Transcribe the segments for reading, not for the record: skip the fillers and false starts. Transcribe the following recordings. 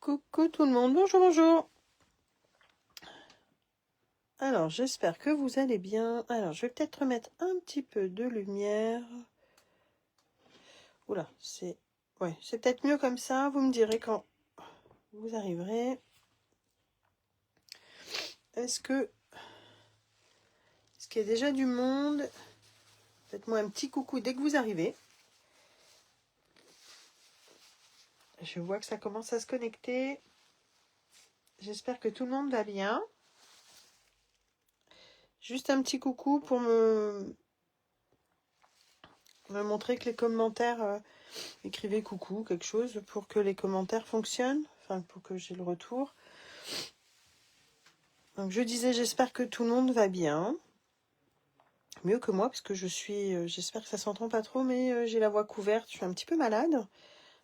Coucou tout le monde, bonjour, bonjour. Alors, j'espère que vous allez bien. Alors, je vais peut-être remettre un petit peu de lumière. Oula, c'est peut-être mieux comme ça. Vous me direz quand vous arriverez. Est-ce qu'il y a déjà du monde? Faites-moi un petit coucou dès que vous arrivez. Je vois que ça commence à se connecter. J'espère que tout le monde va bien. Juste un petit coucou pour me montrer que les commentaires... écrivez coucou, quelque chose, pour que les commentaires fonctionnent. Enfin, pour que j'ai le retour. Donc, je disais, j'espère que tout le monde va bien. Mieux que moi, parce que j'espère que ça s'entend pas trop, mais j'ai la voix couverte. Je suis un petit peu malade.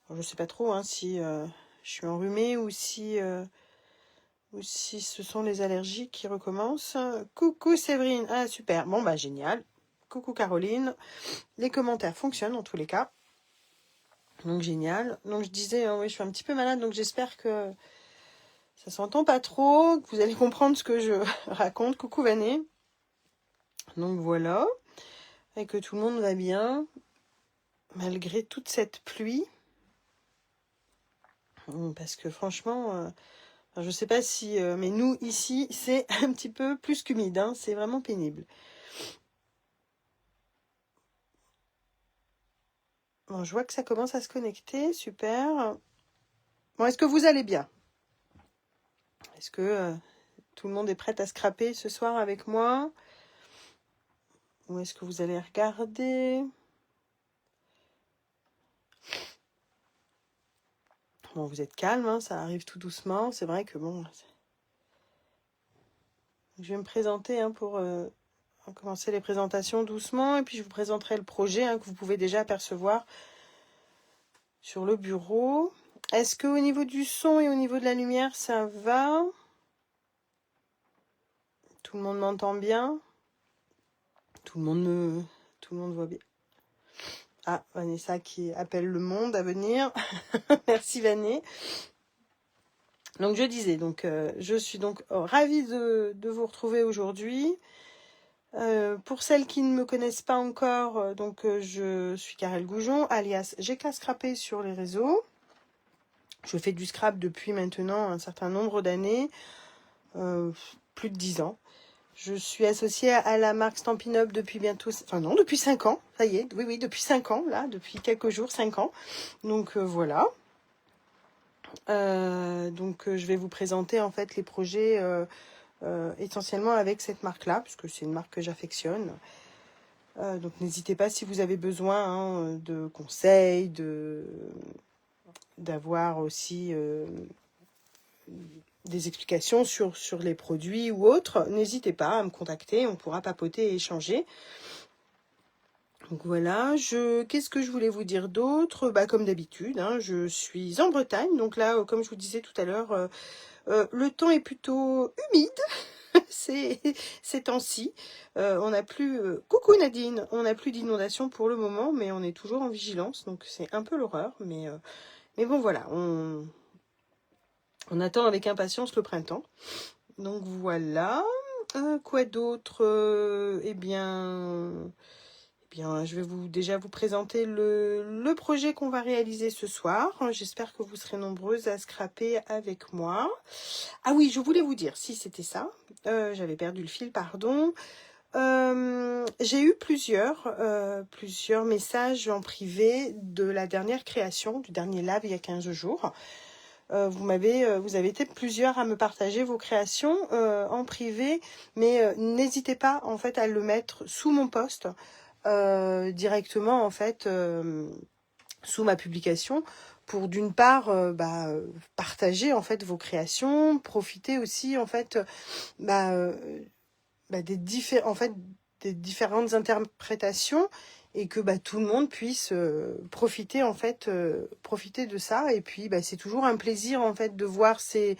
Alors, je sais pas trop si je suis enrhumée ou si ce sont les allergies qui recommencent. Coucou Séverine. Ah, super. Bon, bah, génial. Coucou Caroline. Les commentaires fonctionnent en tous les cas. Donc, génial. Donc, je disais, oui, je suis un petit peu malade, donc j'espère que ça s'entend pas trop, que vous allez comprendre ce que je raconte. Coucou Vané. Donc, voilà. Et que tout le monde va bien, malgré toute cette pluie. Parce que franchement, je sais pas si... mais nous, ici, c'est un petit peu plus qu'humide. Hein, c'est vraiment pénible. Bon, je vois que ça commence à se connecter. Super. Bon, est-ce que vous allez bien? Est-ce que tout le monde est prêt à scraper ce soir avec moi? Ou est-ce que vous allez regarder? Bon, vous êtes calme, hein, ça arrive tout doucement. C'est vrai que bon... Je vais me présenter pour commencer les présentations doucement. Et puis, je vous présenterai le projet que vous pouvez déjà apercevoir sur le bureau. Est-ce qu'au niveau du son et au niveau de la lumière, ça va? Tout le monde m'entend bien? Tout le monde voit bien. Ah, Vanessa qui appelle le monde à venir. Merci Vané. Donc je disais, je suis donc ravie de vous retrouver aujourd'hui. Pour celles qui ne me connaissent pas encore, je suis Karel Goujon, alias GK Scrappé sur les réseaux. Je fais du scrap depuis maintenant un certain nombre d'années, plus de 10 ans. Je suis associée à la marque Stampin' Up depuis depuis 5 ans. Ça y est, oui, depuis 5 ans, là, depuis quelques jours, 5 ans. Donc voilà. Je vais vous présenter en fait les projets essentiellement avec cette marque-là, puisque c'est une marque que j'affectionne. Donc n'hésitez pas si vous avez besoin de conseils, d'avoir aussi des explications sur les produits ou autres, n'hésitez pas à me contacter, on pourra papoter et échanger. Donc voilà, qu'est-ce que je voulais vous dire d'autre? Comme d'habitude, je suis en Bretagne, donc là, comme je vous disais tout à l'heure, le temps est plutôt humide. Ces temps-ci. On n'a plus... coucou Nadine, on n'a plus d'inondation pour le moment, mais on est toujours en vigilance, donc c'est un peu l'horreur. Mais bon, voilà, on attend avec impatience le printemps. Donc voilà. Quoi d'autre? Je vais déjà vous présenter le projet qu'on va réaliser ce soir. J'espère que vous serez nombreuses à scraper avec moi. Ah oui, je voulais vous dire, si c'était ça, j'avais perdu le fil, pardon. J'ai eu plusieurs messages en privé de la dernière création, du dernier live il y a 15 jours. Vous avez été plusieurs à me partager vos créations en privé, mais n'hésitez pas en fait à le mettre sous mon post directement en fait sous ma publication pour d'une part partager en fait vos créations, profiter aussi en fait des différentes interprétations et que tout le monde puisse profiter de ça. Et puis c'est toujours un plaisir en fait de voir ces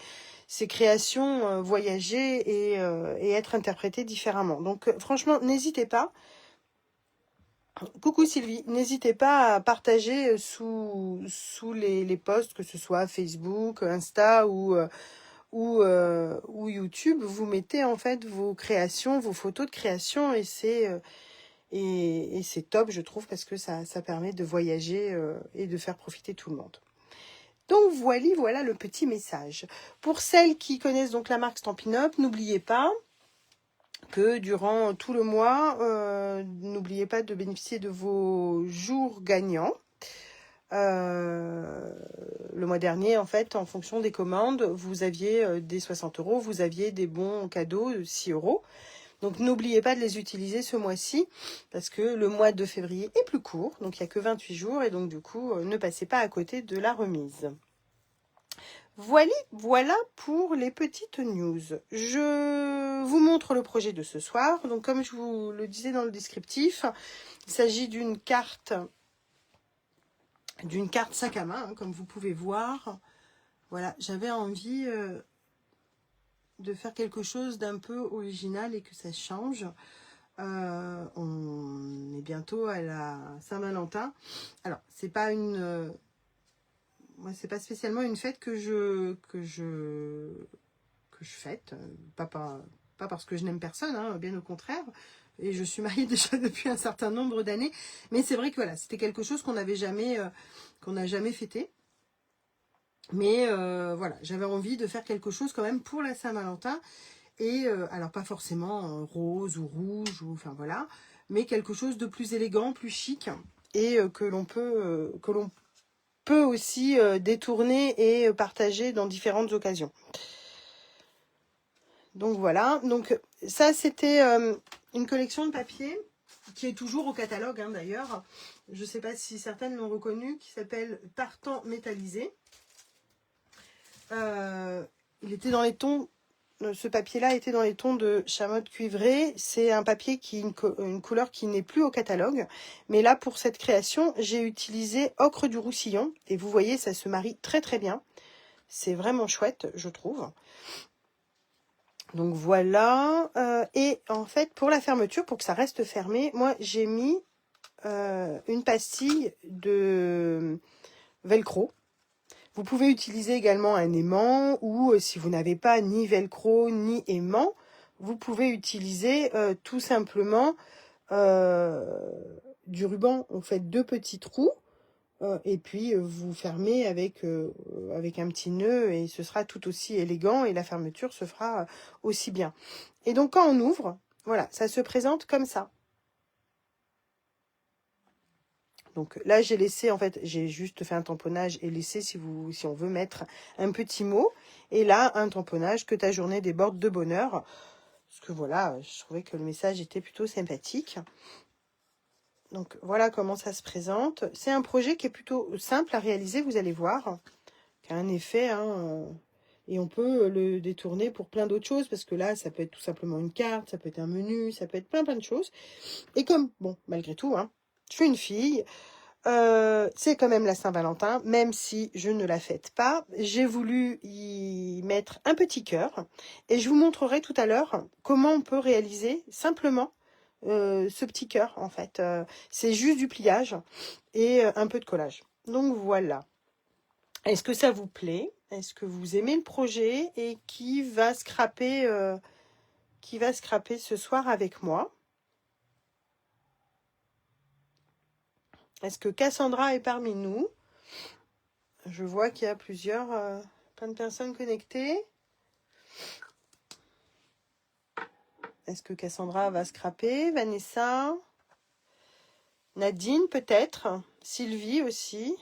créations voyager et être interprétées différemment. Donc franchement, n'hésitez pas. Coucou Sylvie, n'hésitez pas à partager sous les posts, que ce soit Facebook, Insta ou YouTube. Vous mettez en fait vos créations, vos photos de création et c'est top, je trouve, parce que ça permet de voyager et de faire profiter tout le monde. Donc voilà le petit message. Pour celles qui connaissent donc la marque Stampin' Up, n'oubliez pas que durant tout le mois, n'oubliez pas de bénéficier de vos jours gagnants. Le mois dernier, en fait, en fonction des commandes, vous aviez des 60 €, vous aviez des bons cadeaux de 6 €. Donc n'oubliez pas de les utiliser ce mois-ci, parce que le mois de février est plus court, donc il n'y a que 28 jours, et donc du coup, ne passez pas à côté de la remise. Voilà pour les petites news. Je vous montre le projet de ce soir. Donc comme je vous le disais dans le descriptif, il s'agit d'une carte sac à main, hein, comme vous pouvez voir. Voilà, j'avais envie de faire quelque chose d'un peu original et que ça change. On est bientôt à la Saint-Valentin. Alors, c'est pas moi, c'est pas spécialement une fête que je fête, pas parce que je n'aime personne, hein, bien au contraire. Et je suis mariée déjà depuis un certain nombre d'années. Mais c'est vrai que voilà, c'était quelque chose qu'on n'a jamais fêté. Mais voilà, j'avais envie de faire quelque chose quand même pour la Saint-Valentin. Et alors pas forcément rose ou rouge, ou enfin voilà, mais quelque chose de plus élégant, plus chic, et que l'on peut aussi détourner et partager dans différentes occasions. Donc voilà, donc ça c'était une collection de papier qui est toujours au catalogue hein, d'ailleurs. Je ne sais pas si certaines l'ont reconnu, qui s'appelle Tartan métallisé. Il était dans les tons, ce papier-là était dans les tons de chamotte cuivré. C'est un papier qui une couleur qui n'est plus au catalogue. Mais là, pour cette création, j'ai utilisé ocre du Roussillon. Et vous voyez, ça se marie très très bien. C'est vraiment chouette, je trouve. Donc voilà. Et en fait, pour la fermeture, pour que ça reste fermé, moi, j'ai mis une pastille de velcro. Vous pouvez utiliser également un aimant ou si vous n'avez pas ni velcro ni aimant, vous pouvez utiliser tout simplement du ruban. On fait 2 petits trous et puis vous fermez avec un petit nœud et ce sera tout aussi élégant et la fermeture se fera aussi bien. Et donc quand on ouvre, voilà, ça se présente comme ça. Donc là, j'ai laissé, en fait, j'ai juste fait un tamponnage et laissé, si on veut mettre un petit mot. Et là, un tamponnage, que ta journée déborde de bonheur. Parce que voilà, je trouvais que le message était plutôt sympathique. Donc voilà comment ça se présente. C'est un projet qui est plutôt simple à réaliser, vous allez voir. Qui a un effet, hein, et on peut le détourner pour plein d'autres choses. Parce que là, ça peut être tout simplement une carte, ça peut être un menu, ça peut être plein de choses. Et comme, bon, malgré tout, hein, je suis une fille. C'est quand même la Saint-Valentin, même si je ne la fête pas. J'ai voulu y mettre un petit cœur et je vous montrerai tout à l'heure comment on peut réaliser simplement ce petit cœur en fait. C'est juste du pliage et un peu de collage. Donc voilà. Est-ce que ça vous plaît? Est-ce que vous aimez le projet? Et qui va scraper ce soir avec moi? Est-ce que Cassandra est parmi nous? Je vois qu'il y a plein de personnes connectées. Est-ce que Cassandra va scraper? Vanessa? Nadine peut-être? Sylvie aussi?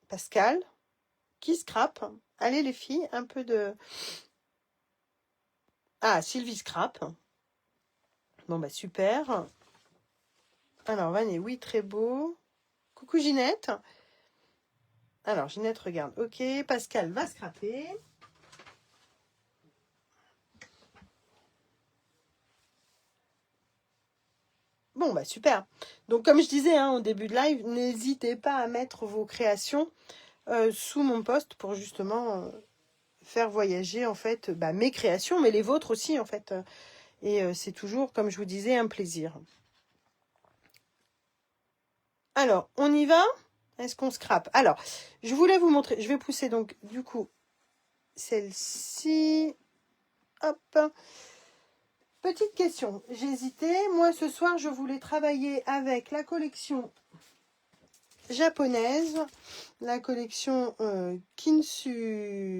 Pascal? Qui scrape? Allez les filles, un peu de... Ah, Sylvie scrape. Bon bah super. Alors Vané, oui, très beau. Coucou Ginette. Alors Ginette regarde. Ok, Pascal va scraper. Bon, bah super. Donc, comme je disais hein, au début de live, n'hésitez pas à mettre vos créations sous mon post pour justement faire voyager en fait mes créations, mais les vôtres aussi en fait. Et c'est toujours, comme je vous disais, un plaisir. Alors, on y va? Est-ce qu'on scrape? Alors, je voulais vous montrer. Je vais pousser donc, du coup, celle-ci. Hop. Petite question. J'hésitais. Moi, ce soir, je voulais travailler avec la collection japonaise, la collection Kintsugi,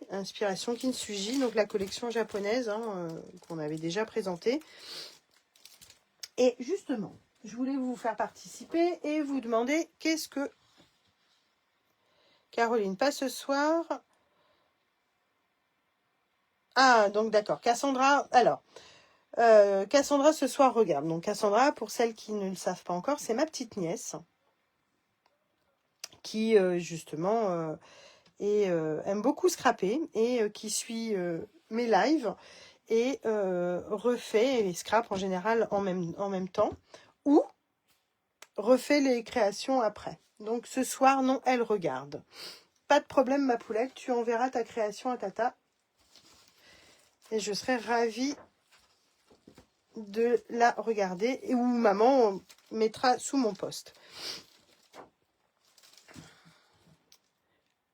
inspiration Kintsugi, donc la collection japonaise qu'on avait déjà présentée. Et justement, je voulais vous faire participer et vous demander qu'est-ce que... Caroline, pas ce soir. Ah, donc d'accord. Cassandra, alors, Cassandra ce soir regarde. Donc Cassandra, pour celles qui ne le savent pas encore, c'est ma petite nièce qui justement aime beaucoup scraper et qui suit mes lives et refait les scraps en général en même temps ou refait les créations après. Donc ce soir, non, elle regarde. Pas de problème, ma poulette, tu enverras ta création à Tata et je serai ravie de la regarder et où maman mettra sous mon post.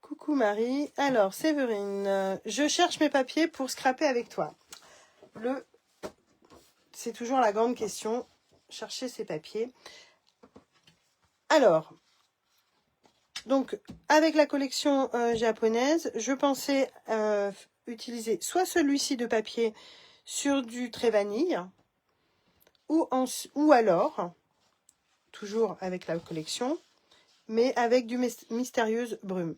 Coucou Marie. Alors, Séverine, je cherche mes papiers pour scraper avec toi. C'est toujours la grande question, chercher ses papiers. Alors, donc, avec la collection japonaise, je pensais utiliser soit celui-ci de papier sur du trait vanille, ou alors, toujours avec la collection, mais avec du mystérieuse brume.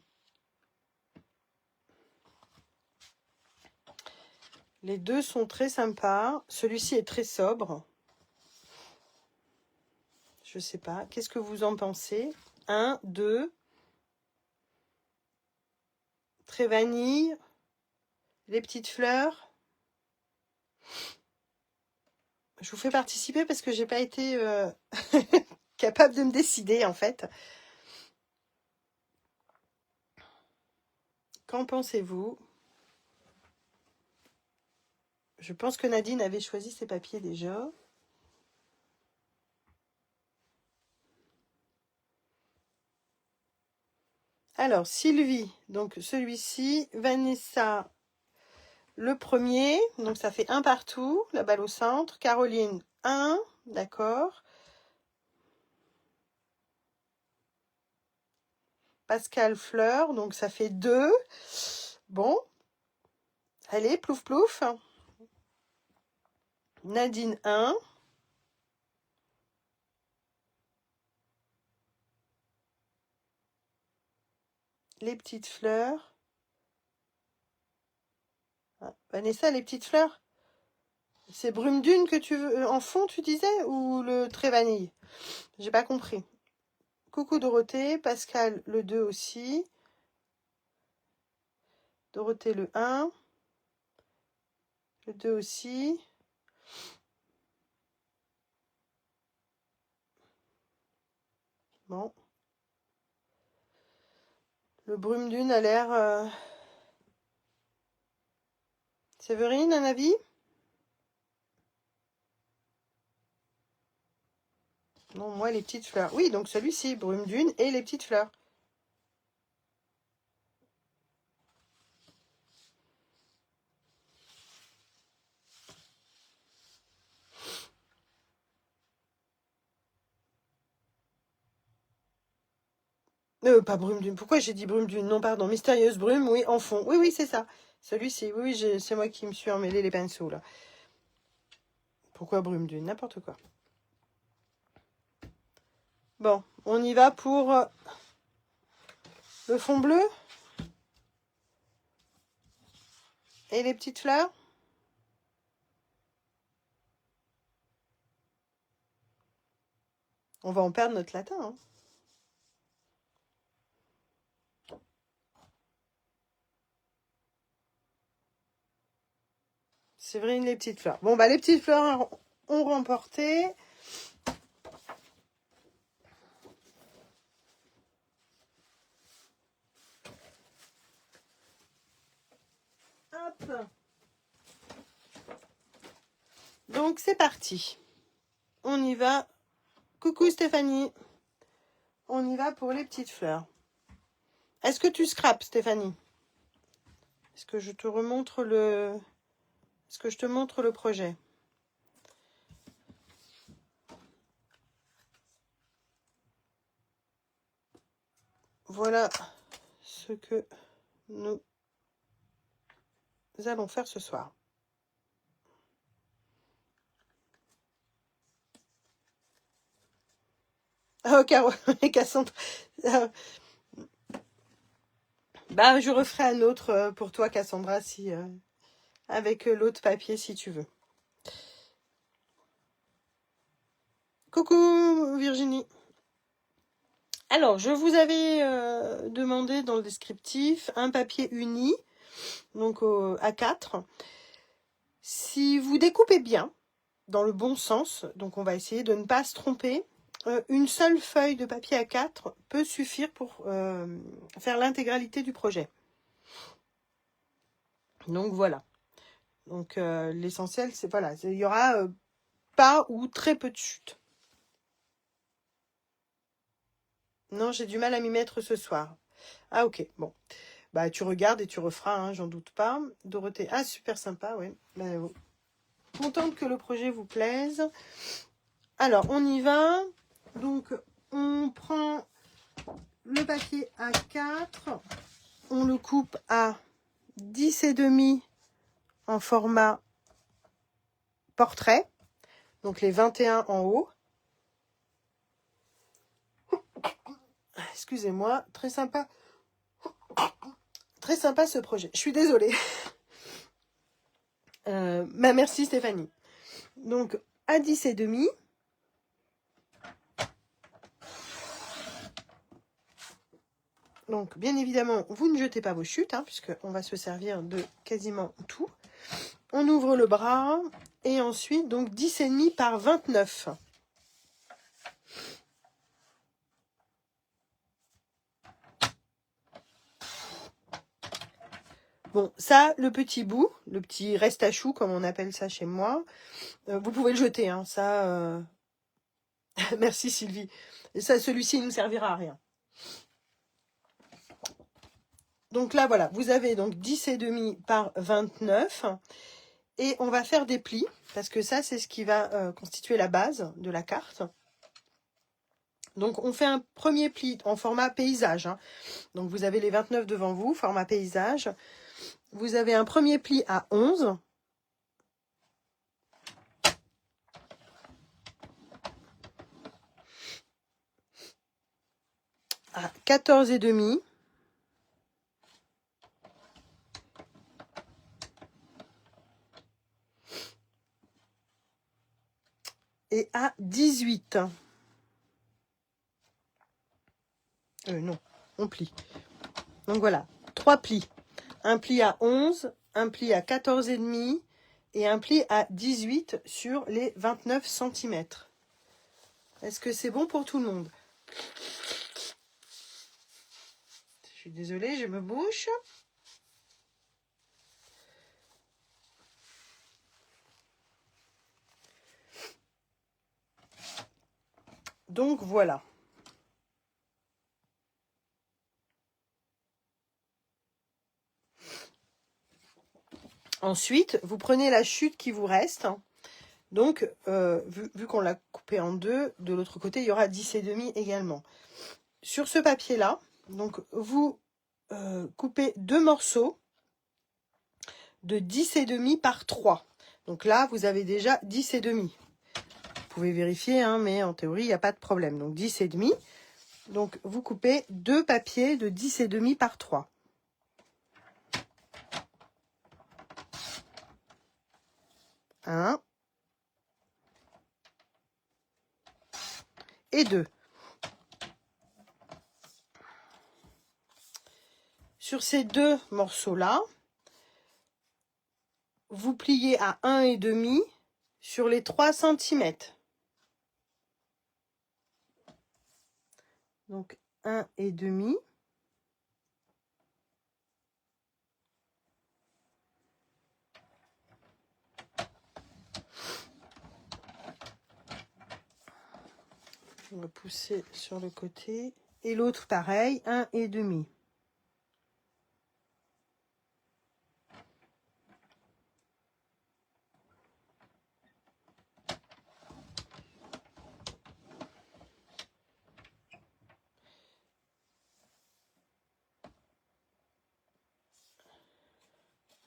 Les deux sont très sympas. Celui-ci est très sobre. Je sais pas. Qu'est-ce que vous en pensez? 1, 2. Très vanille. Les petites fleurs. Je vous fais participer parce que j'ai pas été capable de me décider en fait. Qu'en pensez-vous? Je pense que Nadine avait choisi ses papiers déjà. Alors, Sylvie, donc celui-ci, Vanessa, le premier, donc ça fait un partout, la balle au centre. Caroline, 1, d'accord. Pascal Fleur, donc ça fait 2. Bon, allez, plouf plouf. Nadine, 1. Les petites fleurs. Ah, Vanessa, les petites fleurs. C'est brume dune que tu veux en fond, tu disais, ou le trait vanille? J'ai pas compris. Coucou Dorothée, Pascal le 2 aussi. Dorothée le 1. Le 2 aussi. Bon. Le brume dune a l'air... Séverine, un avis? Non, moi les petites fleurs. Oui, donc celui-ci, brume dune et les petites fleurs. Pas brume dune. Pourquoi j'ai dit brume dune? Non, pardon. Mystérieuse brume, oui, en fond. Oui, oui, c'est ça. Celui-ci, oui, oui, c'est moi qui me suis emmêlé les pinceaux, là. Pourquoi brume dune? N'importe quoi. Bon, on y va pour le fond bleu. Et les petites fleurs. On va en perdre notre latin, hein. Séverine, les petites fleurs. Bon, bah, les petites fleurs ont remporté. Hop. Donc, c'est parti. On y va Coucou Stéphanie. On y va pour les petites fleurs. Est-ce que tu scrapes, Stéphanie? Est-ce que je te remontre le... Est-ce que je te montre le projet? Voilà ce que nous allons faire ce soir. Ah, Caro et Cassandre. Bah, je referai un autre pour toi, Cassandra, si, avec l'autre papier, si tu veux. Coucou, Virginie. Alors, je vous avais demandé dans le descriptif un papier uni, donc A4. Si vous découpez bien, dans le bon sens, donc on va essayer de ne pas se tromper, une seule feuille de papier A4 peut suffire pour faire l'intégralité du projet. Donc voilà. Donc l'essentiel, c'est voilà, il y aura pas ou très peu de chute. Non, j'ai du mal à m'y mettre ce soir. Ah ok, bon. Bah tu regardes et tu referas, hein, j'en doute pas. Dorothée, ah super sympa, oui. Bah, contente que le projet vous plaise. Alors, on y va. Donc, on prend le papier A4, on le coupe à 10,5 en format portrait, donc les 21 en haut. Excusez-moi, très sympa ce projet. Je suis désolée. Merci Stéphanie. Donc, à 10,5. Donc, bien évidemment, vous ne jetez pas vos chutes, hein, puisqu'on va se servir de quasiment tout. On ouvre le bras, et ensuite, donc 10,5 par 29. Bon, ça, le petit bout, le petit reste à chou, comme on appelle ça chez moi, vous pouvez le jeter, hein, ça... Merci Sylvie. Ça, celui-ci, il ne nous servira à rien. Donc là, voilà, vous avez donc 10,5 par 29. Et on va faire des plis, parce que ça, c'est ce qui va constituer la base de la carte. Donc, on fait un premier pli en format paysage. Hein. Donc, vous avez les 29 devant vous, format paysage. Vous avez un premier pli à 11. À 14,5. Et à 18. Non, on plie. Donc voilà, 3 plis. Un pli à 11, un pli à 14,5 et un pli à 18 sur les 29 cm. Est-ce que c'est bon pour tout le monde? Je suis désolée, je me bouche. Donc voilà. Ensuite, vous prenez la chute qui vous reste. Donc, vu qu'on l'a coupé en deux, de l'autre côté, il y aura 10,5 également. Sur ce papier-là, donc vous coupez 2 morceaux de 10,5 par 3. Donc là, vous avez déjà 10,5. Vous pouvez vérifier, hein, mais en théorie, il n'y a pas de problème. Donc 10,5. Donc vous coupez 2 papiers de 10,5 par 3. Un. Et 2. Sur ces 2 morceaux-là, vous pliez à 1,5 sur les 3 cm. Donc 1,5. pousser sur le côté. Et l'autre, pareil, 1,5.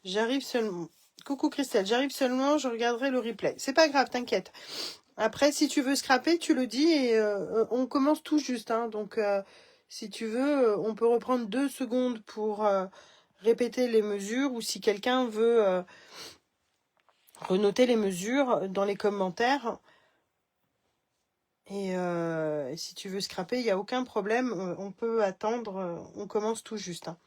J'arrive seulement. Coucou Christelle, j'arrive seulement, je regarderai le replay. C'est pas grave, t'inquiète. Après, si tu veux scraper, tu le dis et on commence tout juste. Hein, donc, si tu veux, on peut reprendre 2 secondes pour répéter les mesures ou si quelqu'un veut renoter les mesures dans les commentaires. Et si tu veux scraper, il n'y a aucun problème. On peut attendre. On commence tout juste. Hein.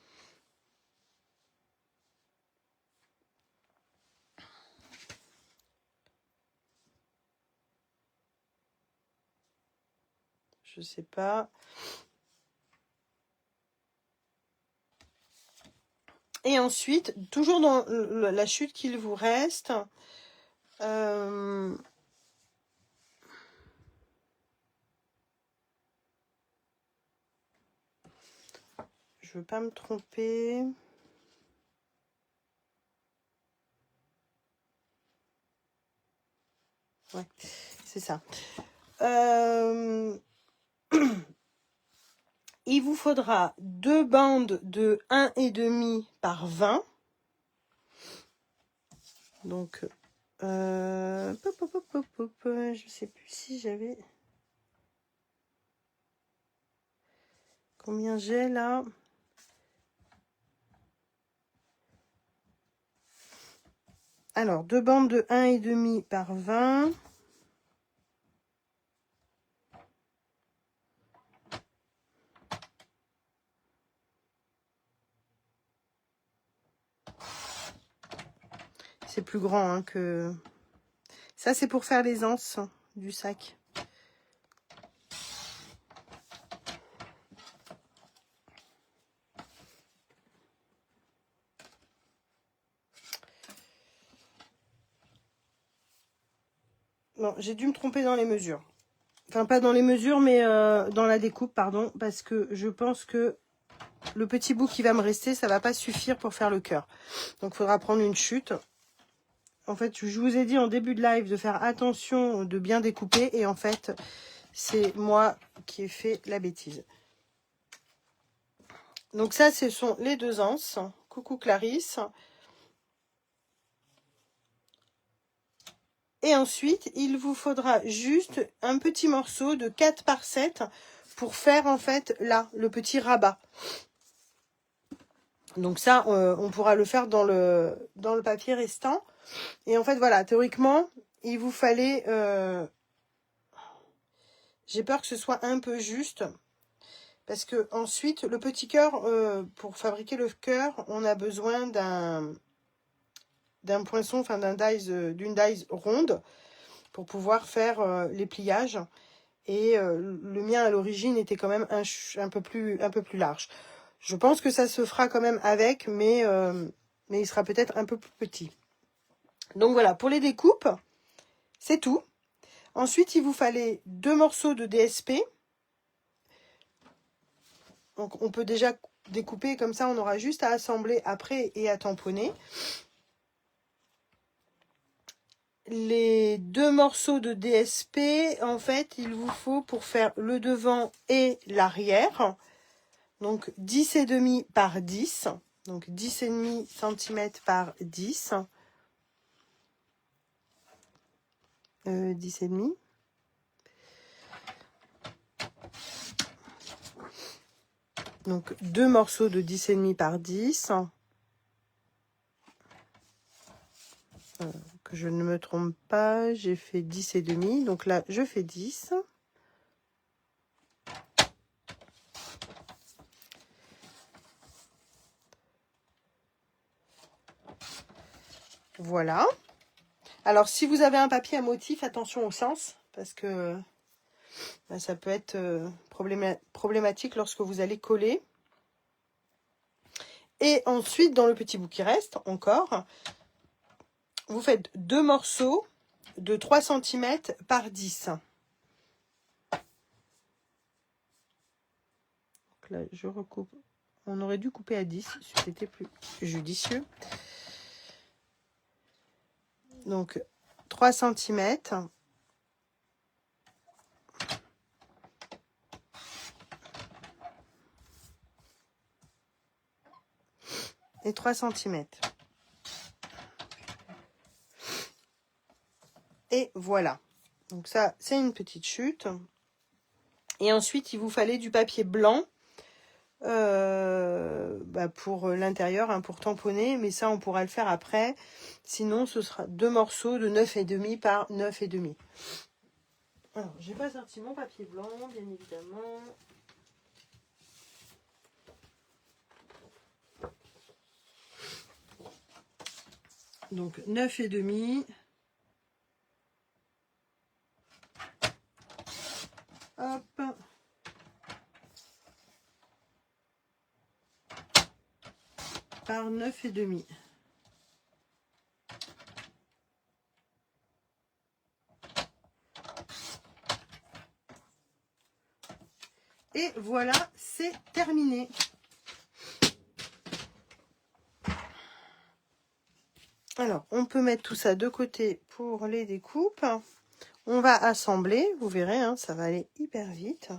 Je sais pas. Et ensuite, toujours dans la chute qu'il vous reste, je veux pas me tromper. Ouais, c'est ça. Il vous faudra 2 bandes de 1,5 par 20. Donc, je sais plus si j'avais... Combien j'ai là? Alors, 2 bandes de 1,5 par 20. C'est plus grand hein, que... Ça, c'est pour faire les anses du sac. Non, j'ai dû me tromper dans les mesures. Enfin, pas dans les mesures, mais dans la découpe, pardon. Parce que je pense que le petit bout qui va me rester, ça va pas suffire pour faire le cœur. Donc, il faudra prendre une chute. En fait, je vous ai dit en début de live de faire attention, de bien découper. Et en fait, c'est moi qui ai fait la bêtise. Donc ça, ce sont les 2 anses. Coucou Clarisse. Et ensuite, il vous faudra juste un petit morceau de 4 par 7 pour faire en fait là, le petit rabat. Donc ça, on pourra le faire dans le papier restant. Et en fait, voilà, théoriquement, il vous fallait... j'ai peur que ce soit un peu juste. Parce que ensuite, le petit cœur, pour fabriquer le cœur, on a besoin d'un poinçon, enfin d'une dies ronde pour pouvoir faire les pliages. Et le mien à l'origine était quand même un peu plus large. Je pense que ça se fera quand même avec, mais il sera peut-être un peu plus petit. Donc voilà, pour les découpes, c'est tout. Ensuite, il vous fallait 2 morceaux de DSP. Donc on peut déjà découper comme ça, on aura juste à assembler après et à tamponner. Les 2 morceaux de DSP, en fait, il vous faut pour faire le devant et l'arrière. Donc 10,5 par 10. Donc 10,5 cm par 10. 10,5. Donc 2 morceaux de 10,5 par 10. Que je ne me trompe pas, j'ai fait 10,5. Donc là, je fais 10. Voilà. Alors, si vous avez un papier à motif, attention au sens, parce que ça peut être problématique lorsque vous allez coller. Et ensuite, dans le petit bout qui reste, encore, vous faites 2 morceaux de 3 cm par 10. là, je recoupe. On aurait dû couper à 10, c'était plus judicieux. Donc, 3 cm. Et 3 cm. Et voilà. Donc ça, c'est une petite chute. Et ensuite, il vous fallait du papier blanc pour l'intérieur, hein, pour tamponner. Mais ça, on pourra le faire après. Sinon, ce sera 2 morceaux de 9,5 par 9,5. Alors, j'ai pas sorti mon papier blanc, bien évidemment. Donc, 9,5. Hop. Par 9,5. Et voilà, c'est terminé. Alors, on peut mettre tout ça de côté pour les découpes. On va assembler, vous verrez, hein, ça va aller hyper vite.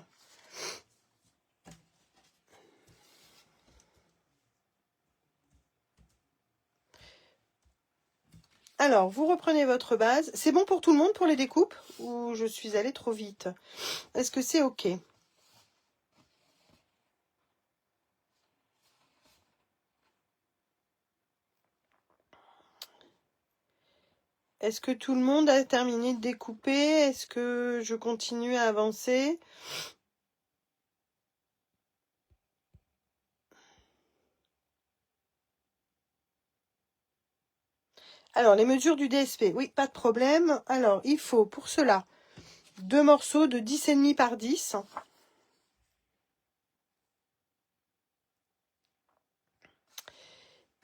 Alors, vous reprenez votre base. C'est bon pour tout le monde pour les découpes ou je suis allée trop vite? Est-ce que c'est OK? Est-ce que tout le monde a terminé de découper? Est-ce que je continue à avancer? Alors, les mesures du DSP. Oui, pas de problème. Alors, il faut pour cela 2 morceaux de 10,5 par 10.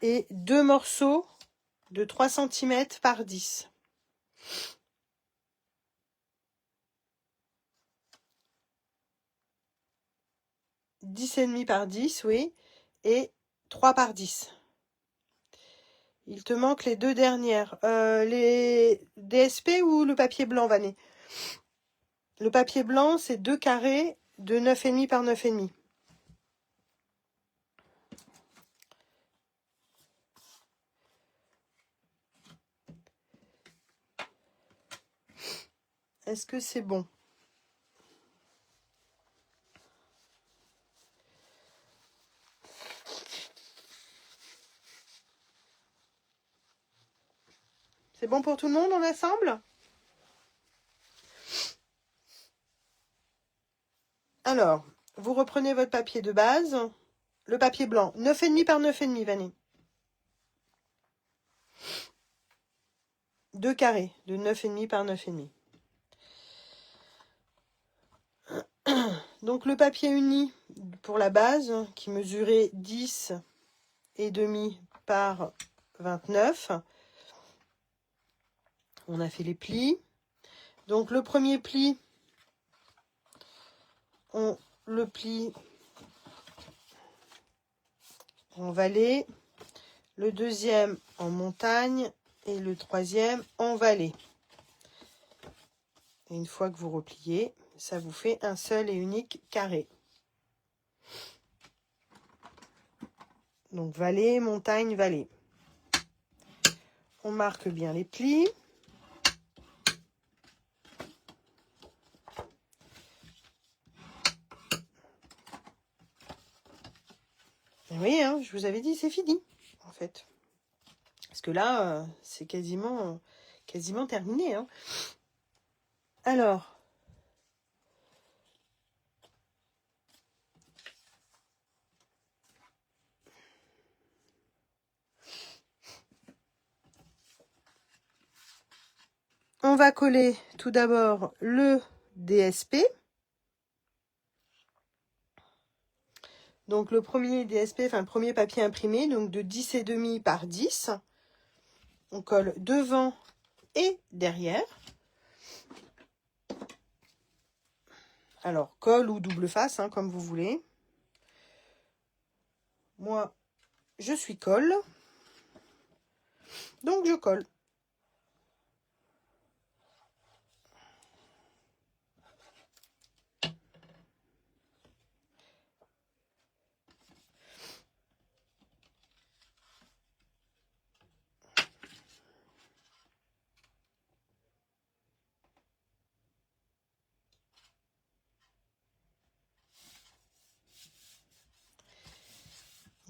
Et 2 morceaux de 3 cm par 10. 10,5 par 10, oui. Et 3 par 10. Il te manque les 2 dernières. Les DSP ou le papier blanc, Vané? Le papier blanc, c'est 2 carrés de 9,5 par 9,5. Est-ce que c'est bon? C'est bon pour tout le monde, on assemble? Alors, vous reprenez votre papier de base, le papier blanc, 9,5 par 9,5, Vané. 2 carrés de 9,5 par 9,5. Donc le papier uni pour la base, qui mesurait 10,5 par 29. On a fait les plis. Donc le premier pli, on le plie en vallée, le deuxième en montagne et le troisième en vallée. Et une fois que vous repliez, ça vous fait un seul et unique carré. Donc vallée, montagne, vallée. On marque bien les plis. Et oui, hein, je vous avais dit, c'est fini, en fait. Parce que là, c'est quasiment terminé. Hein. Alors, on va coller tout d'abord le DSP. Donc le premier DSP, enfin le premier papier imprimé, donc de 10,5 par 10. On colle devant et derrière. Alors, colle ou double face, hein, comme vous voulez. moi, je suis colle. Donc, je colle.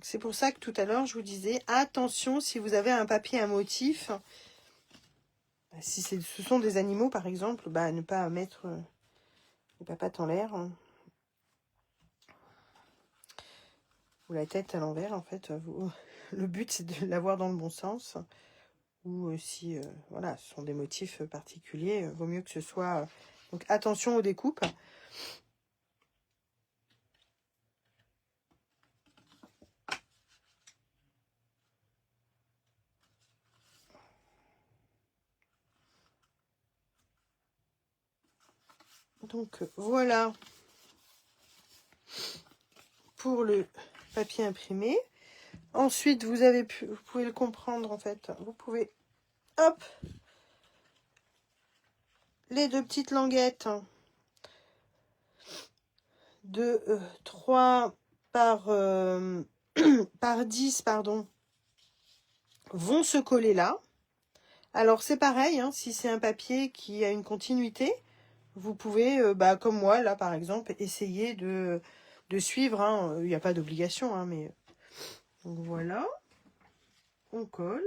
C'est pour ça que tout à l'heure, je vous disais, attention si vous avez un papier à motif. Si ce sont des animaux, par exemple, bah, ne pas mettre les papates en l'air. Ou la tête à l'envers, en fait. Le but, c'est de l'avoir dans le bon sens. Ou si, voilà, ce sont des motifs particuliers, vaut mieux que ce soit... donc, attention aux découpes. Donc, voilà pour le papier imprimé. Ensuite, vous pouvez le comprendre, en fait. Vous pouvez, hop, les deux petites languettes de 3 par, par 10, pardon, vont se coller là. Alors, c'est pareil, hein, si c'est un papier qui a une continuité, vous pouvez, bah, comme moi, là, par exemple, essayer de suivre. Hein. Il n'y a pas d'obligation, hein, mais... Donc, voilà. On colle.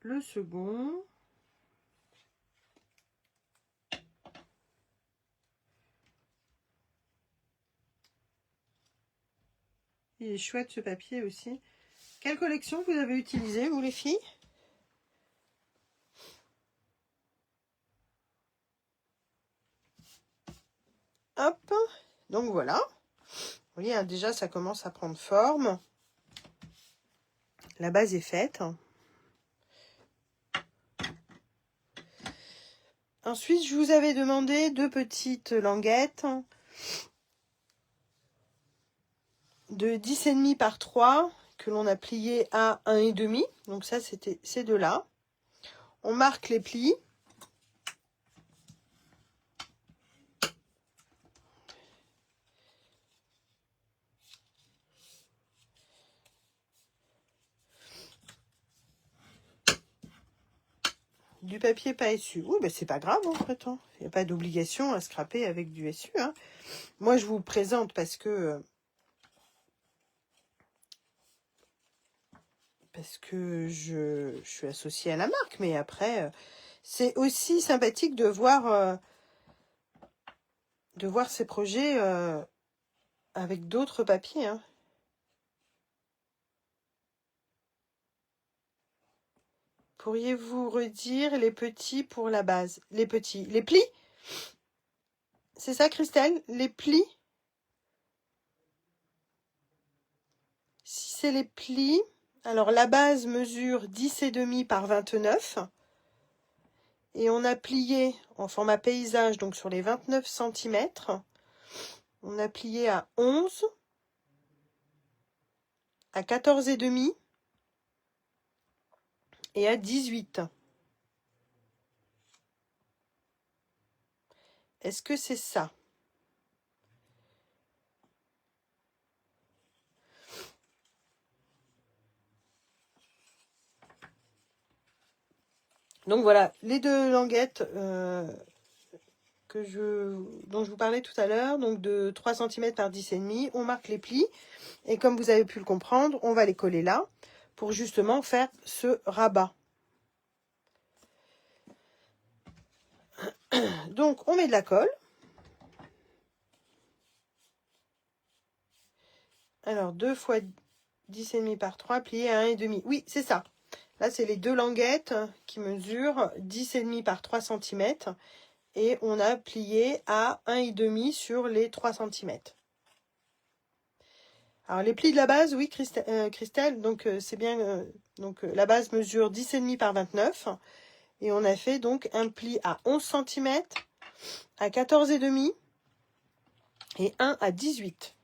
Le second. Il est chouette, ce papier aussi. Quelle collection vous avez utilisé, vous, les filles? Hop. Donc, voilà. Vous voyez, hein, déjà, ça commence à prendre forme. La base est faite. Ensuite, je vous avais demandé 2 petites languettes de 10,5 par 3 que l'on a plié à 1,5. Donc ça, c'était ces deux-là. On marque les plis. Du papier pas SU. Oui, ben c'est pas grave en fait. Il n'y a pas d'obligation à scraper avec du SU. Hein. Moi, je vous présente parce que je suis associée à la marque. Mais après, c'est aussi sympathique de voir ces projets avec d'autres papiers. Hein. Pourriez-vous redire les petits pour la base? Les petits. Les plis? C'est ça, Christelle? Les plis? Si c'est les plis, alors la base mesure 10,5 par 29. Et on a plié en format paysage, donc sur les 29 cm. On a plié à 11, à 14,5 et à 18. Est-ce que c'est ça? Donc voilà, les deux languettes dont je vous parlais tout à l'heure, donc de 3 cm par 10,5, on marque les plis. Et comme vous avez pu le comprendre, on va les coller là pour justement faire ce rabat. Donc on met de la colle. Alors 2 fois 10,5 par 3 plié à 1,5. Oui, c'est ça. Là, c'est les deux languettes qui mesurent 10,5 par 3 cm et on a plié à 1,5 sur les 3 cm. Alors les plis de la base, oui, Christelle, donc c'est bien, donc la base mesure 10,5 par 29, et on a fait donc un pli à 11 cm, à 14,5 et un à 18.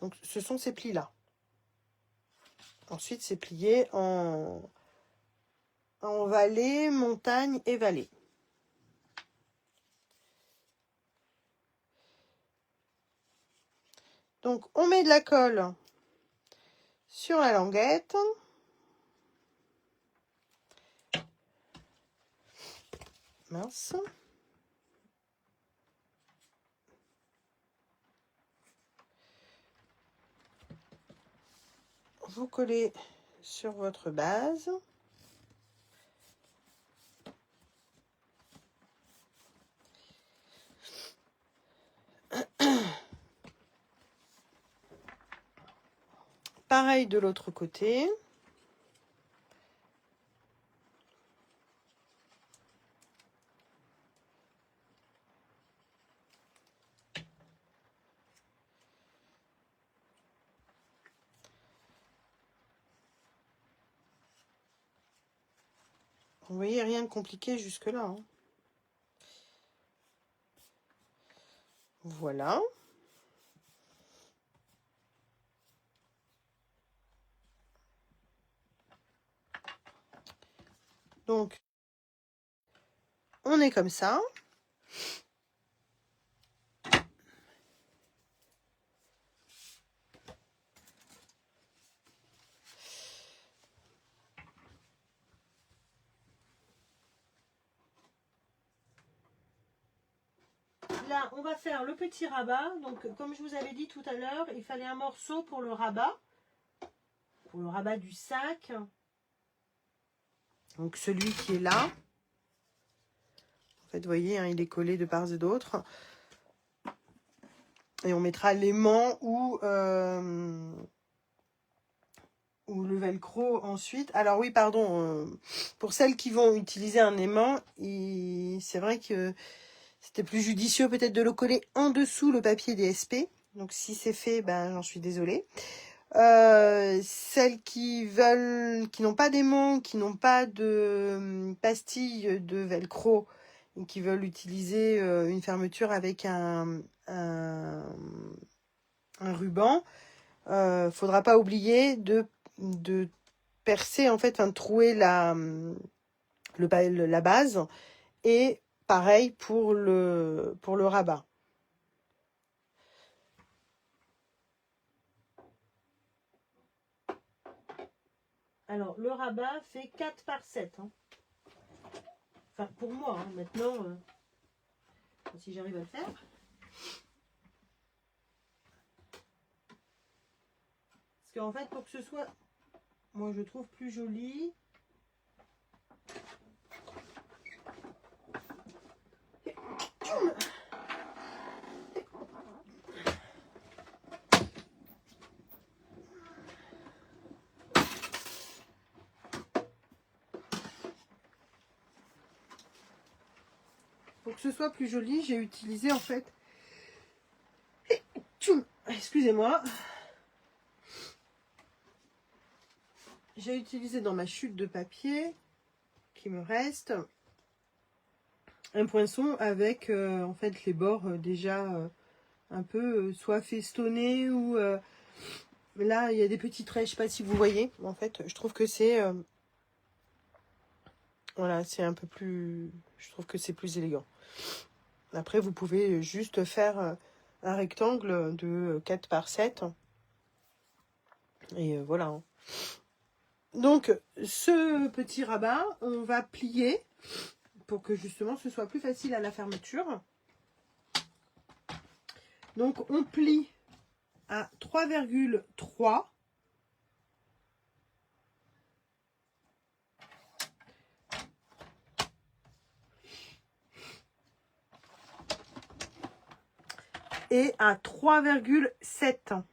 Donc ce sont ces plis-là. Ensuite, c'est plié en vallée, montagne et vallée. Donc, on met de la colle sur la languette. Mince. Vous collez sur votre base. Pareil de l'autre côté. Vous voyez, rien de compliqué jusque-là. Hein. Voilà. Donc, on est comme ça. Là, on va faire le petit rabat. Donc, comme je vous avais dit tout à l'heure, il fallait un morceau pour le rabat du sac. Donc, celui qui est là. En fait, vous voyez, hein, il est collé de part et d'autre. Et on mettra l'aimant ou le velcro ensuite. Alors oui, pardon, pour celles qui vont utiliser un aimant, c'est vrai que c'était plus judicieux peut-être de le coller en dessous le papier DSP. Donc si c'est fait, ben j'en suis désolée. Celles qui n'ont pas d'aimant, qui n'ont pas de pastilles de velcro, et qui veulent utiliser une fermeture avec un ruban, faudra pas oublier de percer, en fait, enfin de trouer la base, et pareil pour le rabat. Alors, le rabat fait 4 par 7. Hein. Enfin, pour moi, hein, maintenant, si j'arrive à le faire. Parce qu'en fait, pour que ce soit, moi, je trouve plus joli. Pour que ce soit plus joli, j'ai utilisé en fait, excusez-moi, j'ai utilisé dans ma chute de papier qui me reste un poinçon avec en fait les bords déjà un peu soit festonnés ou là il y a des petits traits, je sais pas si vous voyez. En fait, je trouve que c'est voilà, c'est un peu plus, je trouve que c'est plus élégant. Après, vous pouvez juste faire un rectangle de 4 par 7 et voilà. Hein. Donc, ce petit rabat, on va plier pour que justement ce soit plus facile à la fermeture. Donc, on plie à 3,3. Et à 3,7.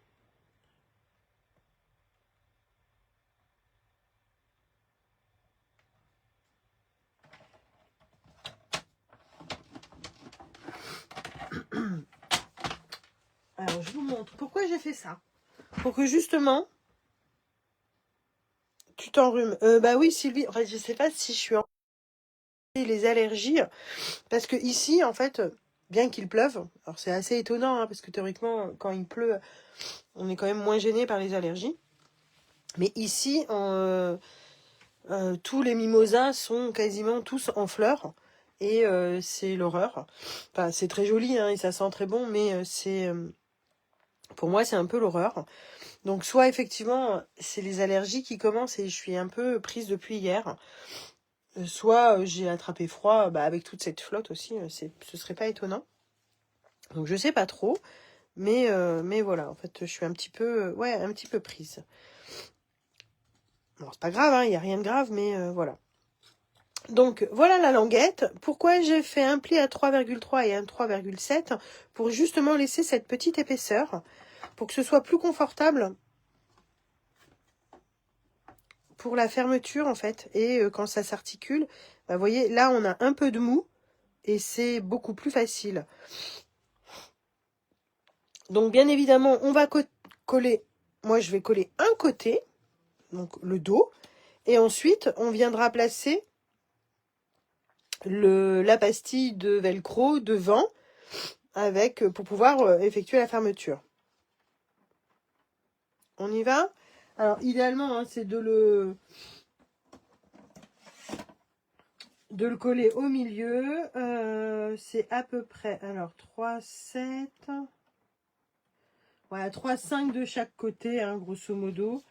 Alors, je vous montre pourquoi j'ai fait ça. Pour que justement, tu t'enrhumes. Bah oui, Sylvie, en fait, je sais pas si je suis en les allergies. Parce que ici, en fait, bien qu'il pleuve, alors c'est assez étonnant, hein, parce que théoriquement, quand il pleut, on est quand même moins gêné par les allergies. Mais ici, tous les mimosas sont quasiment tous en fleurs. Et c'est l'horreur. Enfin, c'est très joli, hein, et ça sent très bon, mais pour moi, c'est un peu l'horreur. Donc, soit effectivement, c'est les allergies qui commencent et je suis un peu prise depuis hier. Soit j'ai attrapé froid, bah, avec toute cette flotte aussi, ce serait pas étonnant. Donc, je sais pas trop. Mais voilà, en fait, je suis un petit peu, ouais, un petit peu prise. Bon, c'est pas grave, hein, il n'y a rien de grave, mais voilà. Donc, voilà la languette. Pourquoi j'ai fait un pli à 3,3 et un 3,7 pour justement laisser cette petite épaisseur, pour que ce soit plus confortable pour la fermeture, en fait. Et quand ça s'articule, bah, vous voyez, là, on a un peu de mou et c'est beaucoup plus facile. Donc, bien évidemment, on va coller. Moi, je vais coller un côté, donc le dos. Et ensuite, on viendra placer la pastille de velcro devant pour pouvoir effectuer la fermeture. On y va? Alors, idéalement, hein, c'est de le coller au milieu. C'est à peu près, alors, 3, 7... Voilà, 3, 5 de chaque côté, hein, grosso modo.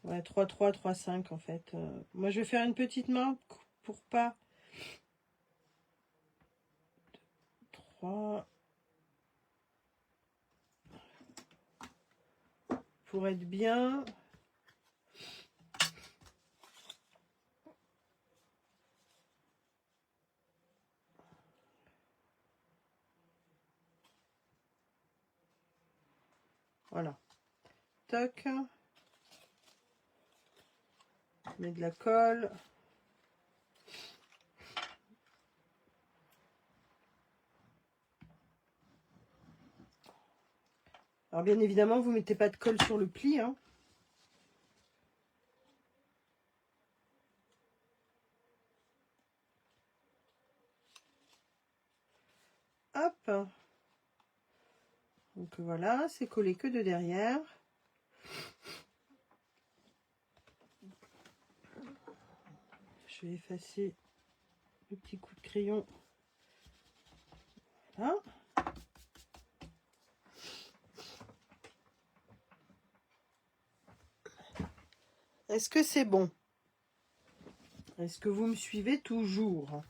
Ouais, 3, 3, 3, 5 en fait. Moi, je vais faire une petite main pour pas... 3... Pour être bien... Voilà. Toc. Je mets de la colle. Alors bien évidemment, vous ne mettez pas de colle sur le pli, hein. Hop. Donc voilà, c'est collé que de derrière. Je vais effacer le petit coup de crayon. Voilà. Est-ce que c'est bon? Est-ce que vous me suivez toujours?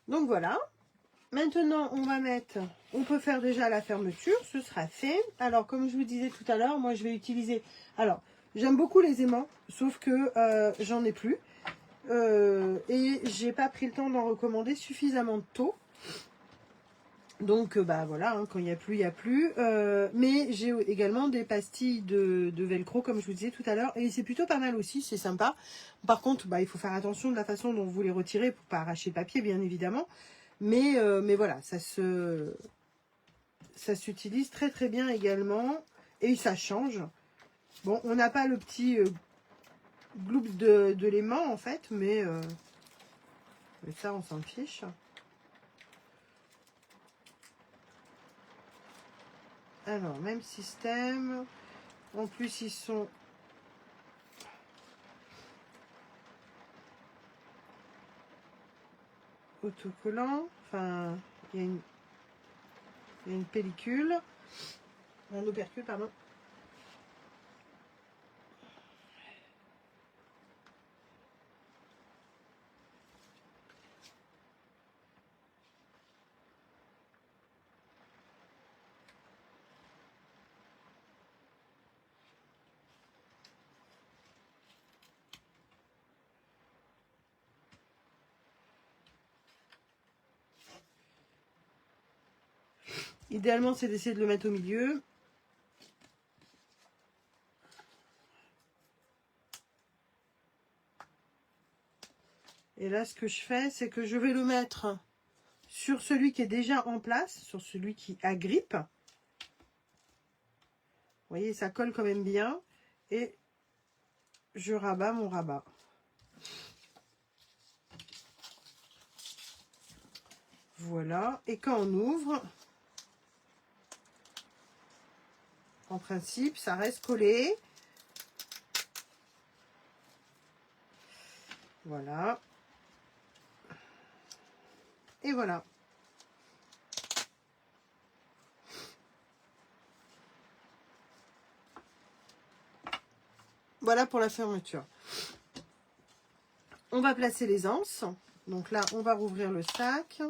Donc voilà. Maintenant, on peut faire déjà la fermeture, ce sera fait. Alors, comme je vous disais tout à l'heure, moi je vais utiliser... Alors, j'aime beaucoup les aimants, sauf que j'en ai plus. Et j'ai pas pris le temps d'en recommander suffisamment tôt. Donc, bah voilà, hein, quand il n'y a plus, il n'y a plus. Mais j'ai également des pastilles de velcro, comme je vous disais tout à l'heure. Et c'est plutôt pas mal aussi, c'est sympa. Par contre, bah, il faut faire attention de la façon dont vous les retirez pour pas arracher le papier, bien évidemment. Mais voilà, ça s'utilise très très bien également. Et ça change. Bon, on n'a pas le petit gloops de l'aimant, en fait. Mais ça, on s'en fiche. Alors, même système. En plus, ils sont... autocollants. Enfin, il y a une pellicule. Un opercule, pardon. Idéalement, c'est d'essayer de le mettre au milieu. Et là, ce que je fais, c'est que je vais le mettre sur celui qui est déjà en place, sur celui qui agrippe. Vous voyez, ça colle quand même bien. Et je rabats mon rabat. Voilà. Et quand on ouvre, en principe, ça reste collé. Voilà. Et voilà. Voilà pour la fermeture. On va placer les anses. Donc là, on va rouvrir le sac.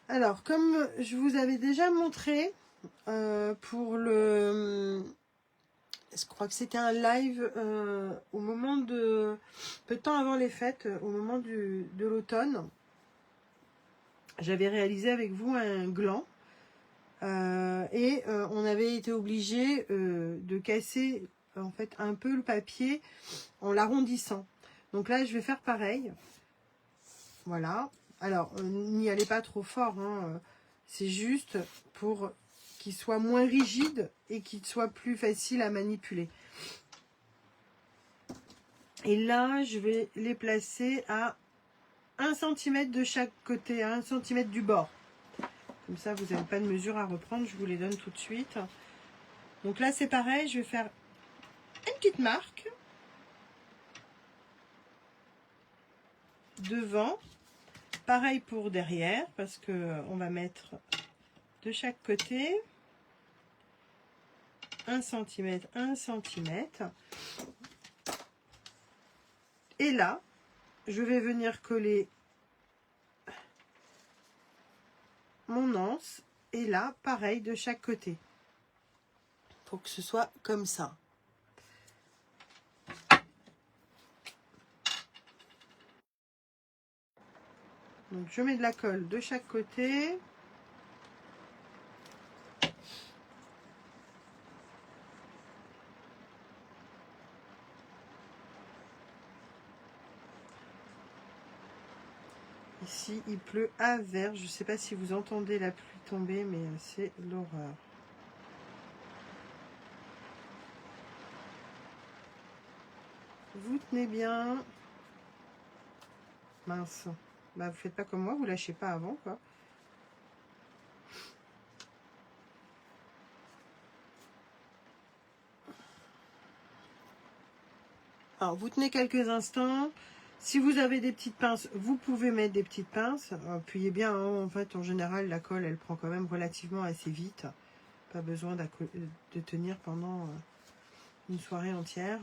Alors, comme je vous avais déjà montré pour le... Je crois que c'était un live au moment de... peu de temps avant les fêtes, au moment de l'automne. J'avais réalisé avec vous un gland. On avait été obligé de casser en fait un peu le papier en l'arrondissant. Donc là, je vais faire pareil. Voilà. Alors, n'y allez pas trop fort. Hein. C'est juste pour qu'il soit moins rigide et qu'il soit plus facile à manipuler. Et là, je vais les placer à 1 cm de chaque côté, à 1 cm du bord. Comme ça, vous n'avez pas de mesure à reprendre. Je vous les donne tout de suite. Donc là, c'est pareil. Je vais faire une petite marque devant. Pareil pour derrière, parce que on va mettre de chaque côté 1 cm, 1 cm. Et là, je vais venir coller mon anse. Et là, pareil de chaque côté. Pour que ce soit comme ça. Donc, je mets de la colle de chaque côté. Ici, il pleut à verre. Je ne sais pas si vous entendez la pluie tomber, mais c'est l'horreur. Vous tenez bien. Mince. Bah, vous faites pas comme moi, vous lâchez pas avant, quoi. Alors, vous tenez quelques instants. Si vous avez des petites pinces, vous pouvez mettre des petites pinces. Appuyez bien, hein. En fait, en général, la colle, elle prend quand même relativement assez vite. Pas besoin de tenir pendant une soirée entière.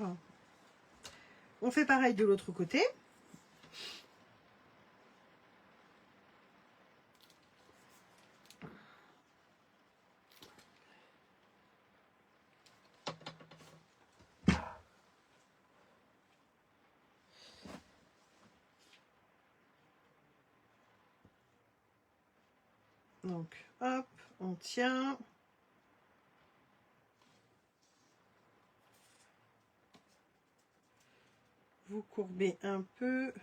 On fait pareil de l'autre côté. Donc, hop, on tient. Vous courbez un peu.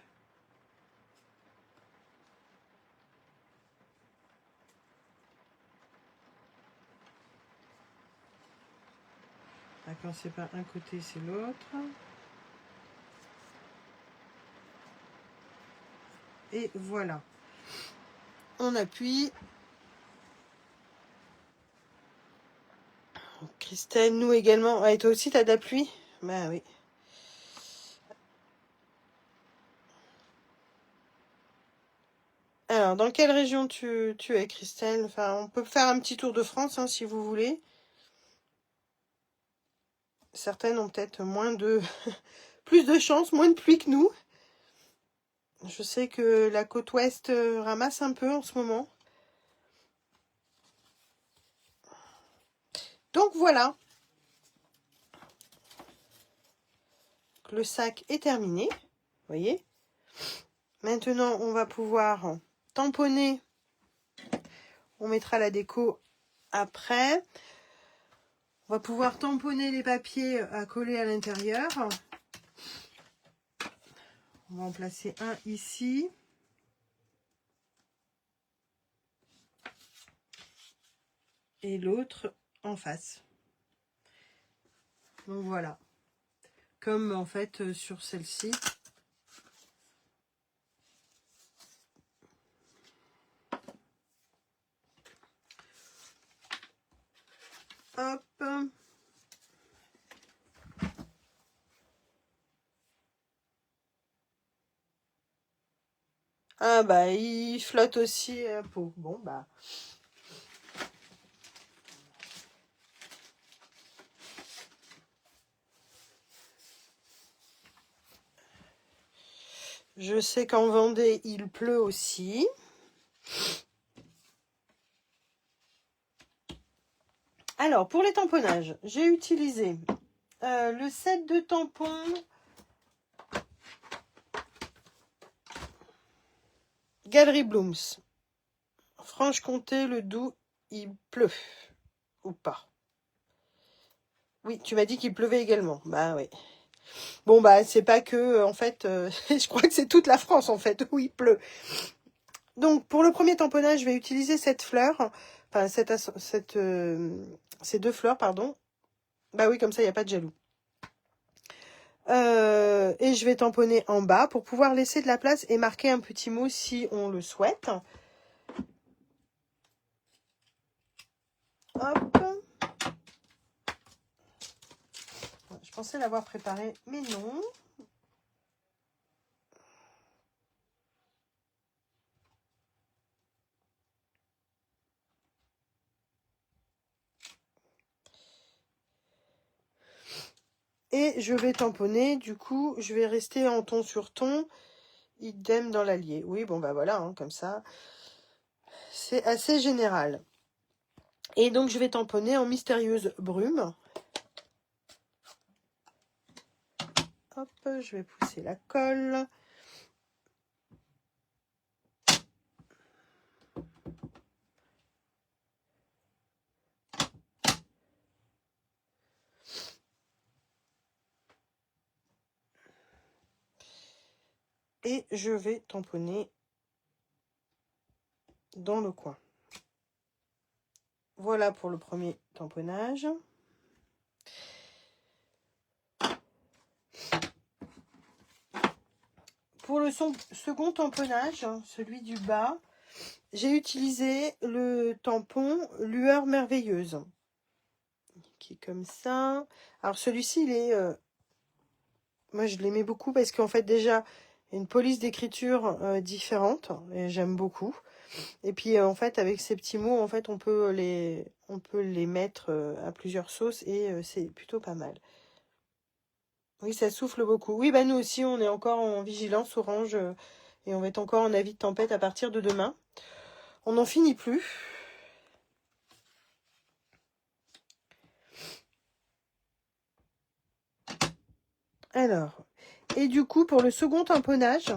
Quand c'est pas un côté, c'est l'autre. Et voilà. On appuie. Christelle, nous également. Ah, et toi aussi, t'as de la pluie? Bah oui. Alors, dans quelle région tu es, Christelle? Enfin, on peut faire un petit tour de France, hein, si vous voulez. Certaines ont peut-être moins de... plus de chance, moins de pluie que nous. Je sais que la côte ouest ramasse un peu en ce moment. Donc voilà. Le sac est terminé. Vous voyez? Maintenant, on va pouvoir tamponner On mettra la déco après. On va pouvoir tamponner les papiers à coller à l'intérieur. On va en placer un ici. Et l'autre en face. Donc voilà. Comme en fait sur celle-ci. Hop. Ah bah il flotte aussi un peu. Bon bah. Je sais qu'en Vendée il pleut aussi. Alors pour les tamponnages, j'ai utilisé le set de tampons Galerie Blooms. Franche-Comté, le Doubs, il pleut. Ou pas. Oui, tu m'as dit qu'il pleuvait également. Bah oui. Bon bah c'est pas que en fait je crois que c'est toute la France en fait où il pleut. Donc pour le premier tamponnage, je vais utiliser cette fleur, enfin ces deux fleurs pardon. Bah oui, comme ça il n'y a pas de jaloux. Et je vais tamponner en bas pour pouvoir laisser de la place et marquer un petit mot si on le souhaite. Hop. Je pensais l'avoir préparé, mais non. Et je vais tamponner, du coup, je vais rester en ton sur ton, idem dans l'allié. Oui, bon bah voilà, hein, comme ça, c'est assez général. Et donc je vais tamponner en mystérieuse brume. Hop, je vais pousser la colle. Et je vais tamponner dans le coin. Voilà pour le premier tamponnage. Pour le second tamponnage, celui du bas, j'ai utilisé le tampon Lueur Merveilleuse. Qui est comme ça. Alors celui-ci, il est... moi, je l'aimais beaucoup parce qu'en fait, déjà, il y a une police d'écriture différente. Et j'aime beaucoup. Et puis, en fait, avec ces petits mots, en fait, on peut les mettre à plusieurs sauces. Et c'est plutôt pas mal. Oui, ça souffle beaucoup. Oui, bah nous aussi, on est encore en vigilance orange. Et on va être encore en avis de tempête à partir de demain. On n'en finit plus. Alors, et du coup, pour le second tamponnage,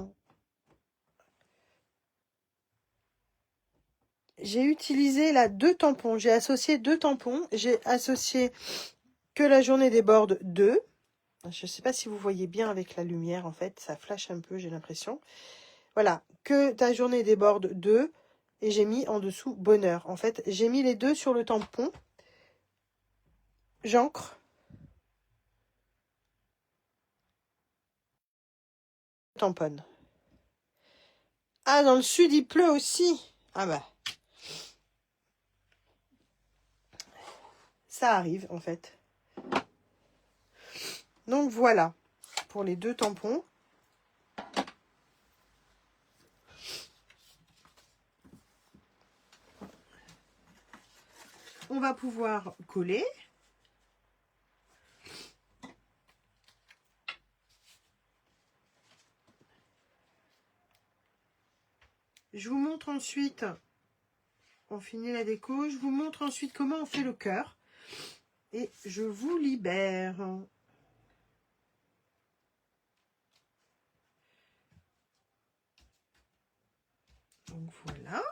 j'ai utilisé là 2 tampons. J'ai associé 2 tampons. J'ai associé que la journée déborde 2. Je ne sais pas si vous voyez bien avec la lumière, en fait. Ça flash un peu, j'ai l'impression. Voilà, que ta journée déborde 2. Et j'ai mis en dessous bonheur. En fait, j'ai mis les deux sur le tampon. J'ancre. Tamponne. Ah, dans le sud, il pleut aussi. Ah bah. Ça arrive, en fait. Donc, voilà. Pour les 2 tampons. On va pouvoir coller. Je vous montre ensuite, on finit la déco, je vous montre ensuite comment on fait le cœur. Et je vous libère. Donc voilà.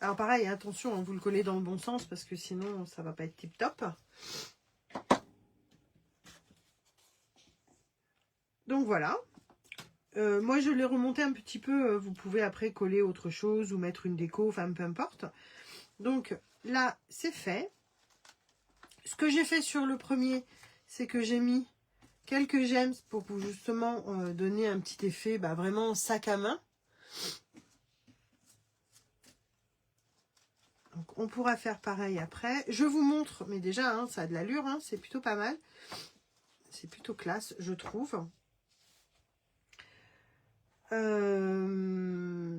Alors pareil, attention, hein, vous le collez dans le bon sens parce que sinon ça va pas être tip top. Donc voilà. Moi je l'ai remonté un petit peu, vous pouvez après coller autre chose ou mettre une déco, enfin peu importe. Donc là c'est fait. Ce que j'ai fait sur le premier, c'est que j'ai mis quelques gemmes pour justement donner un petit effet vraiment sac à main. Donc on pourra faire pareil après. Je vous montre, mais déjà hein, ça a de l'allure, hein, c'est plutôt pas mal. C'est plutôt classe, je trouve. Je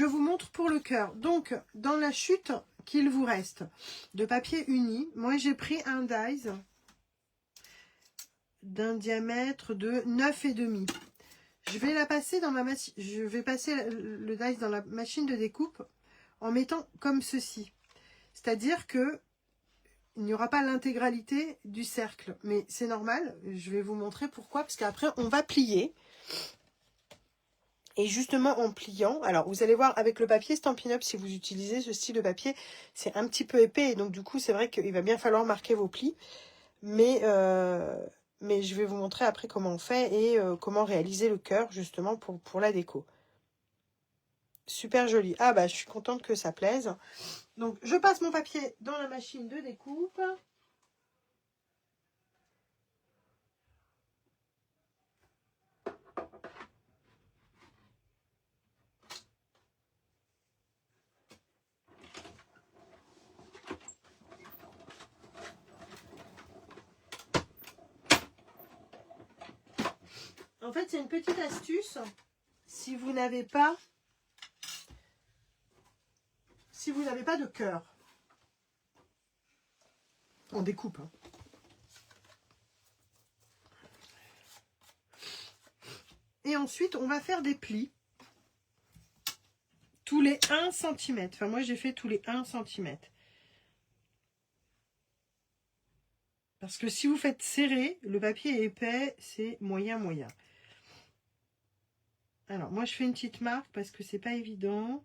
vous montre pour le cœur. Donc, dans la chute qu'il vous reste de papier uni, moi j'ai pris un dies d'un diamètre de 9,5. Je vais la passer dans ma machine. Je vais passer le dies dans la machine de découpe en mettant comme ceci. C'est-à-dire que il n'y aura pas l'intégralité du cercle. Mais c'est normal. Je vais vous montrer pourquoi. Parce qu'après, on va plier. Et justement en pliant, alors vous allez voir avec le papier Stampin' Up, si vous utilisez ce style de papier, c'est un petit peu épais et donc du coup c'est vrai qu'il va bien falloir marquer vos plis. Mais je vais vous montrer après comment on fait et comment réaliser le cœur justement pour la déco. Super joli. Ah bah je suis contente que ça plaise. Donc je passe mon papier dans la machine de découpe. En fait, c'est une petite astuce. Si vous n'avez pas de cœur, on découpe. Hein. Et ensuite, on va faire des plis tous les 1 cm. Enfin, moi, j'ai fait tous les 1 cm. Parce que si vous faites serré, le papier est épais, c'est moyen. Alors, moi, je fais une petite marque parce que c'est pas évident.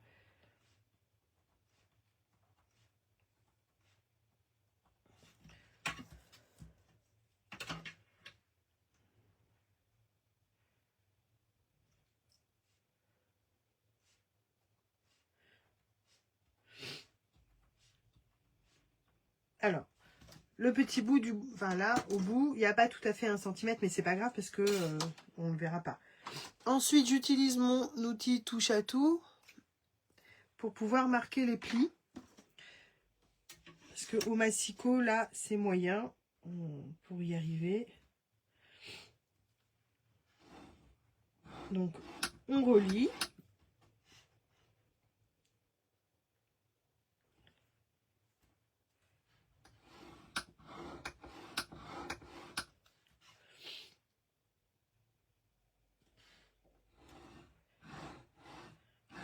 Alors, le petit bout du... Enfin, là, au bout, il n'y a pas tout à fait 1 cm, mais c'est pas grave parce que on ne le verra pas. Ensuite, j'utilise mon outil touche à tout pour pouvoir marquer les plis. Parce que au massicot, là, c'est moyen pour y arriver. Donc, on relie.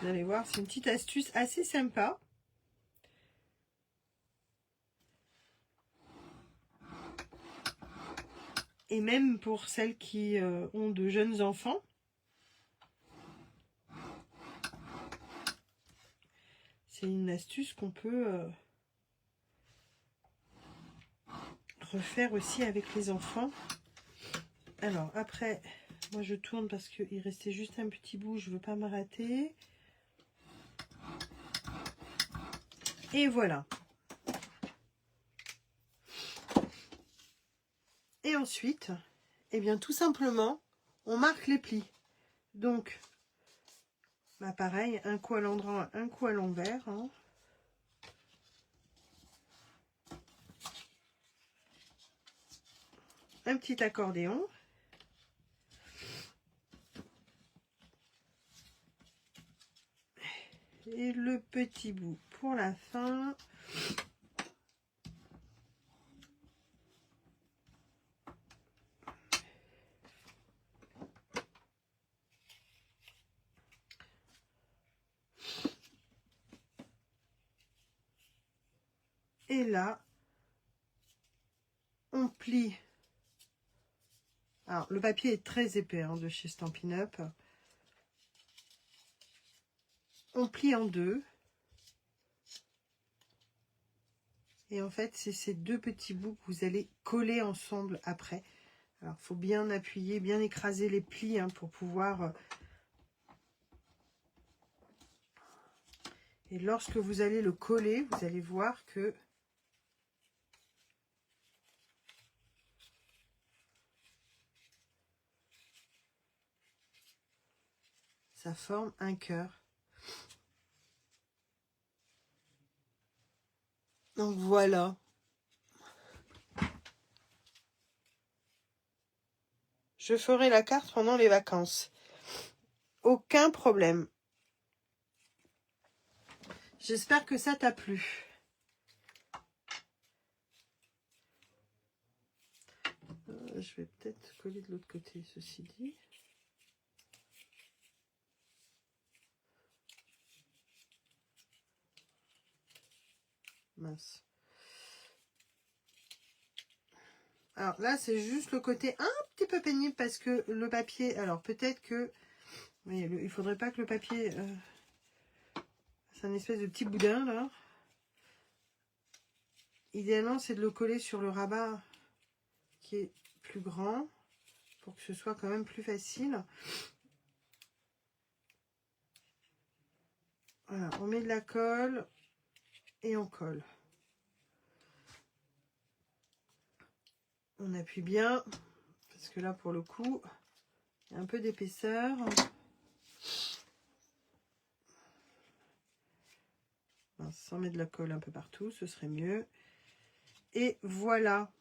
Vous allez voir, c'est une petite astuce assez sympa. Et même pour celles qui ont de jeunes enfants. C'est une astuce qu'on peut refaire aussi avec les enfants. Alors après, moi je tourne parce qu'il restait juste un petit bout, je ne veux pas me rater. Et voilà. Et ensuite, eh bien tout simplement, on marque les plis. Donc, bah pareil, un coup à l'endroit, un coup à l'envers. Hein. Un petit accordéon. Et le petit bout pour la fin. Et là, on plie. Alors, le papier est très épais hein, de chez Stampin' Up. On plie en deux. Et en fait, c'est ces deux petits bouts que vous allez coller ensemble après. Alors, il faut bien appuyer, bien écraser les plis hein, pour pouvoir... Et lorsque vous allez le coller, vous allez voir que ça forme un cœur. Donc voilà. Je ferai la carte pendant les vacances. Aucun problème. J'espère que ça t'a plu. Je vais peut-être coller de l'autre côté, ceci dit. Mince. Alors là, c'est juste le côté un petit peu pénible parce que le papier... Alors peut-être que... Oui, il faudrait pas que le papier... c'est un espèce de petit boudin là. Idéalement, c'est de le coller sur le rabat qui est plus grand pour que ce soit quand même plus facile. Voilà, on met de la colle et on colle. On appuie bien parce que là, pour le coup, il y a un peu d'épaisseur. Sans mettre de la colle un peu partout, ce serait mieux. Et voilà,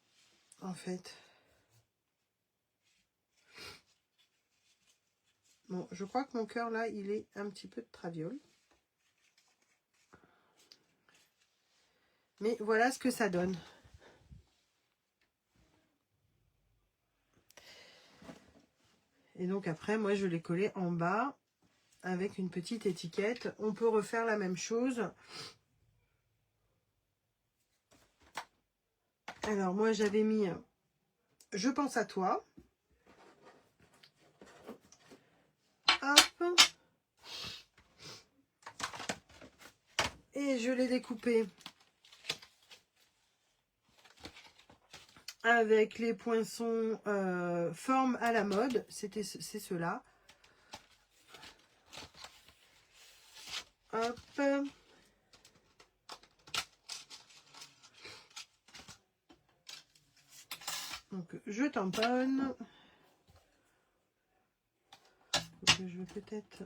en fait. Bon, je crois que mon cœur, là, il est un petit peu de traviole. Mais voilà ce que ça donne. Et donc après, moi, je l'ai collé en bas avec une petite étiquette. On peut refaire la même chose. Alors, moi, j'avais mis « Je pense à toi ». Hop. Et je l'ai découpé avec les poinçons forme à la mode. C'est ceux-là. Hop. Donc, je tamponne. Je vais peut-être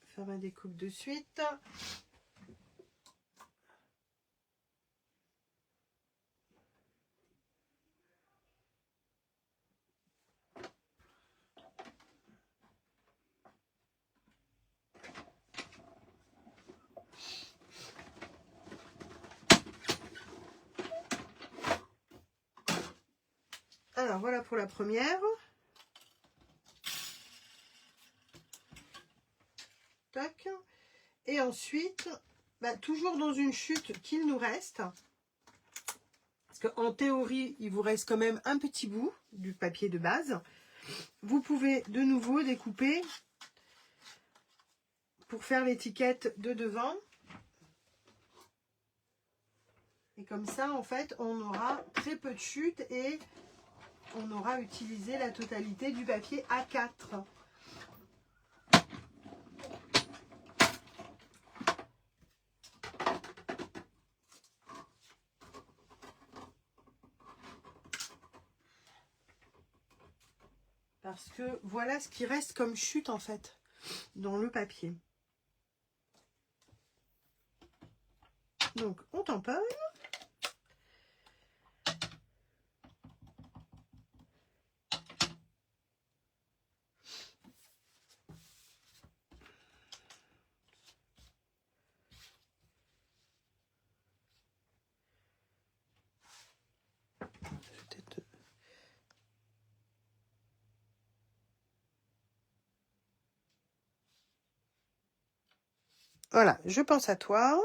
faire ma découpe de suite. Alors, voilà pour la première. Tac. Et ensuite, toujours dans une chute qu'il nous reste. Parce qu'en théorie, il vous reste quand même un petit bout du papier de base. Vous pouvez de nouveau découper pour faire l'étiquette de devant. Et comme ça, en fait, on aura très peu de chutes et on aura utilisé la totalité du papier A4. Parce que voilà ce qui reste comme chute, en fait, dans le papier. Donc, on tamponne. Voilà, je pense à toi.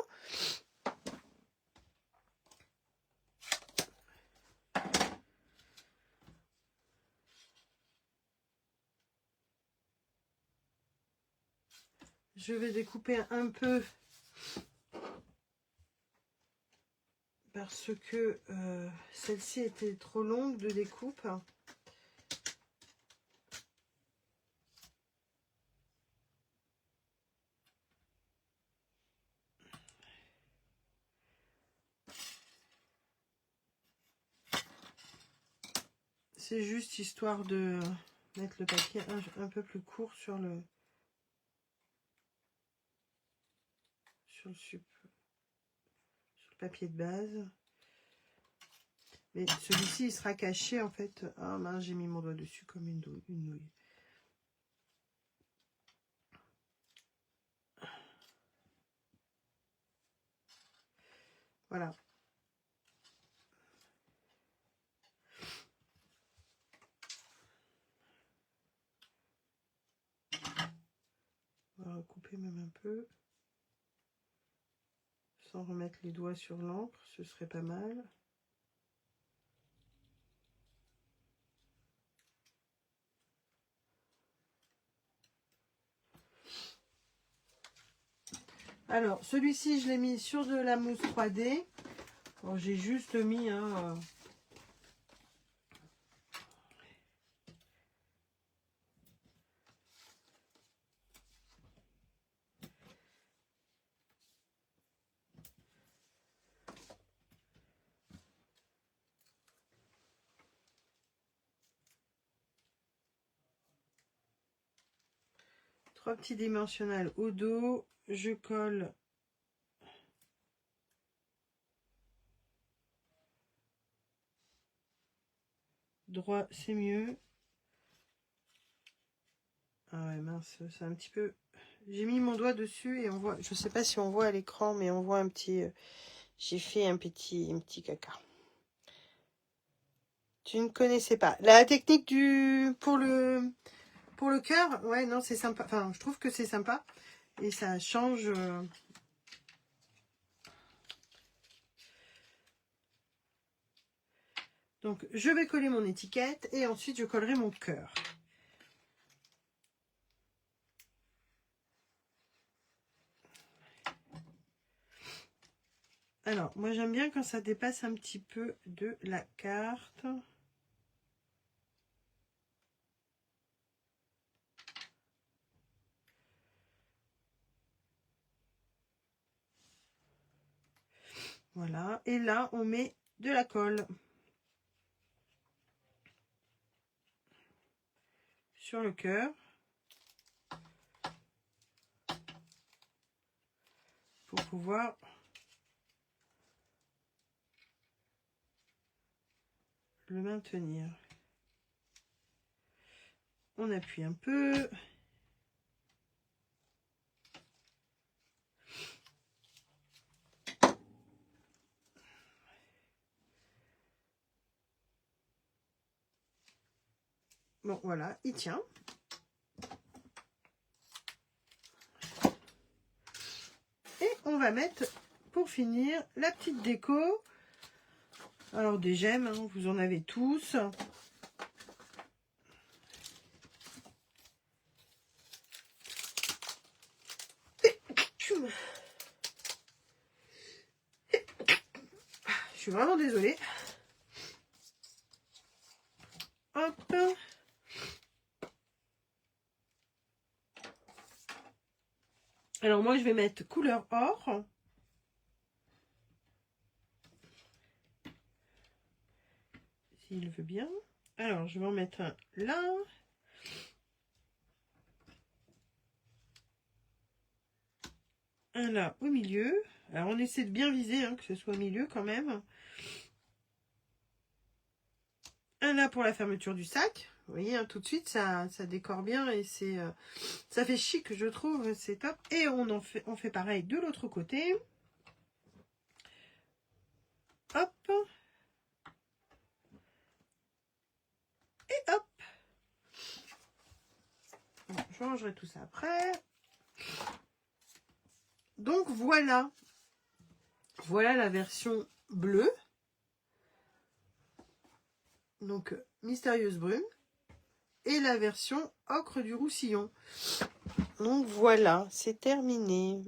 Je vais découper un peu parce que celle-ci était trop longue de découpe. C'est juste histoire de mettre le papier un peu plus court sur le papier de base. Mais celui-ci, il sera caché en fait. Ah mince, j'ai mis mon doigt dessus comme une nouille. Voilà. On va recouper même un peu. Sans remettre les doigts sur l'encre, ce serait pas mal. Alors, celui-ci, je l'ai mis sur de la mousse 3D. Bon, j'ai juste mis un... 3 petits dimensionnels au dos. Je colle droit, c'est mieux. Ah ouais, mince, c'est un petit peu... J'ai mis mon doigt dessus et on voit... Je sais pas si on voit à l'écran, mais on voit un petit... J'ai fait un petit caca. Tu ne connaissais pas. La technique pour le cœur, ouais, non, c'est sympa. Enfin, je trouve que c'est sympa. Et ça change... Donc, je vais coller mon étiquette et ensuite, je collerai mon cœur. Alors, moi, j'aime bien quand ça dépasse un petit peu de la carte. Voilà. Et là, on met de la colle sur le cœur. Pour pouvoir le maintenir. On appuie un peu. Bon, voilà, il tient. Et on va mettre, pour finir, la petite déco. Alors, des gemmes, hein, vous en avez tous. Je suis vraiment désolée. Hop. Alors, moi, je vais mettre couleur or. S'il veut bien. Alors, je vais en mettre un là. Un là au milieu. Alors, on essaie de bien viser, hein, que ce soit au milieu quand même. Un là pour la fermeture du sac. Vous voyez, hein, tout de suite, ça décore bien et c'est, ça fait chic, je trouve. C'est top. Et on fait pareil de l'autre côté. Hop. Et hop. Bon, je rangerai tout ça après. Donc, voilà. Voilà la version bleue. Donc, mystérieuse brume. Et la version ocre du Roussillon. Donc, voilà, c'est terminé.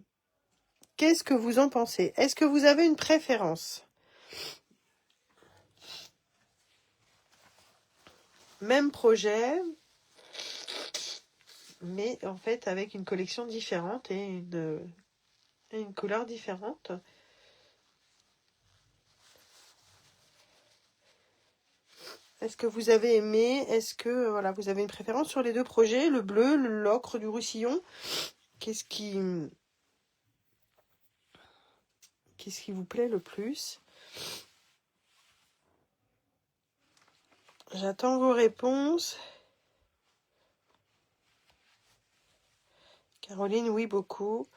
Qu'est-ce que vous en pensez? Est-ce que vous avez une préférence? Même projet, mais en fait avec une collection différente et une couleur différente. Est-ce que vous avez aimé? Est-ce que voilà, vous avez une préférence sur les deux projets, le bleu, l'ocre du Roussillon? Qu'est-ce qui vous plaît le plus? J'attends vos réponses. Caroline, oui, beaucoup.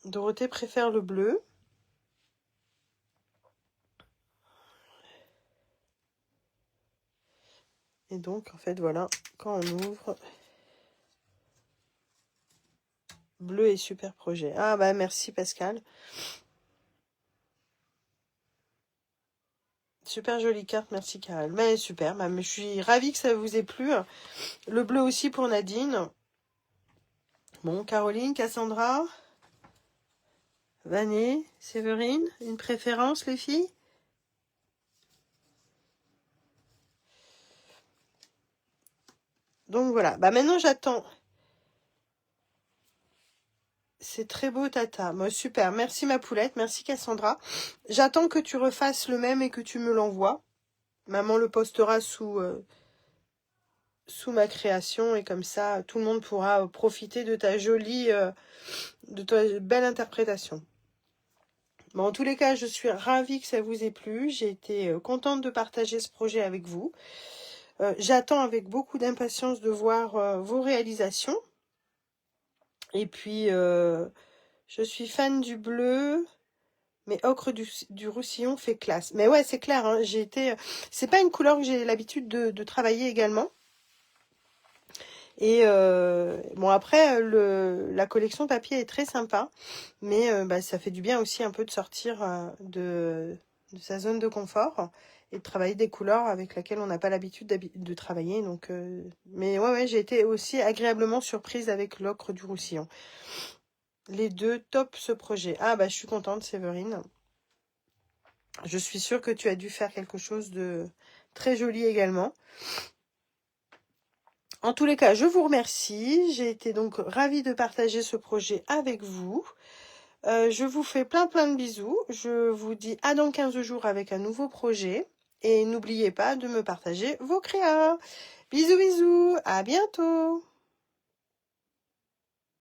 Dorothée préfère le bleu. Et donc, en fait, voilà, quand on ouvre, bleu et super projet. Ah bah merci Pascal. Super jolie carte, merci Karel. Mais super, mais je suis ravie que ça vous ait plu. Le bleu aussi pour Nadine. Bon, Caroline, Cassandra, Vané, Séverine, une préférence les filles? Donc voilà, bah maintenant j'attends. C'est très beau Tata. Moi, super, merci ma poulette, merci Cassandra. J'attends que tu refasses le même et que tu me l'envoies. Maman le postera sous ma création et comme ça tout le monde pourra profiter de ta de ta belle interprétation. Bon, en tous les cas, je suis ravie que ça vous ait plu. J'ai été contente de partager ce projet avec vous. J'attends avec beaucoup d'impatience de voir vos réalisations. Et puis, je suis fan du bleu, mais ocre du Roussillon fait classe. Mais ouais, c'est clair, hein, c'est pas une couleur que j'ai l'habitude de travailler également. Et bon après la collection papier est très sympa, mais ça fait du bien aussi un peu de sortir de sa zone de confort et de travailler des couleurs avec lesquelles on n'a pas l'habitude de travailler. Donc, mais ouais, j'ai été aussi agréablement surprise avec l'ocre du Roussillon. Les deux, top ce projet. Ah bah je suis contente Séverine. Je suis sûre que tu as dû faire quelque chose de très joli également. En tous les cas, je vous remercie. J'ai été donc ravie de partager ce projet avec vous. Je vous fais plein de bisous. Je vous dis à dans 15 jours avec un nouveau projet. Et n'oubliez pas de me partager vos créas. Bisous, bisous. À bientôt.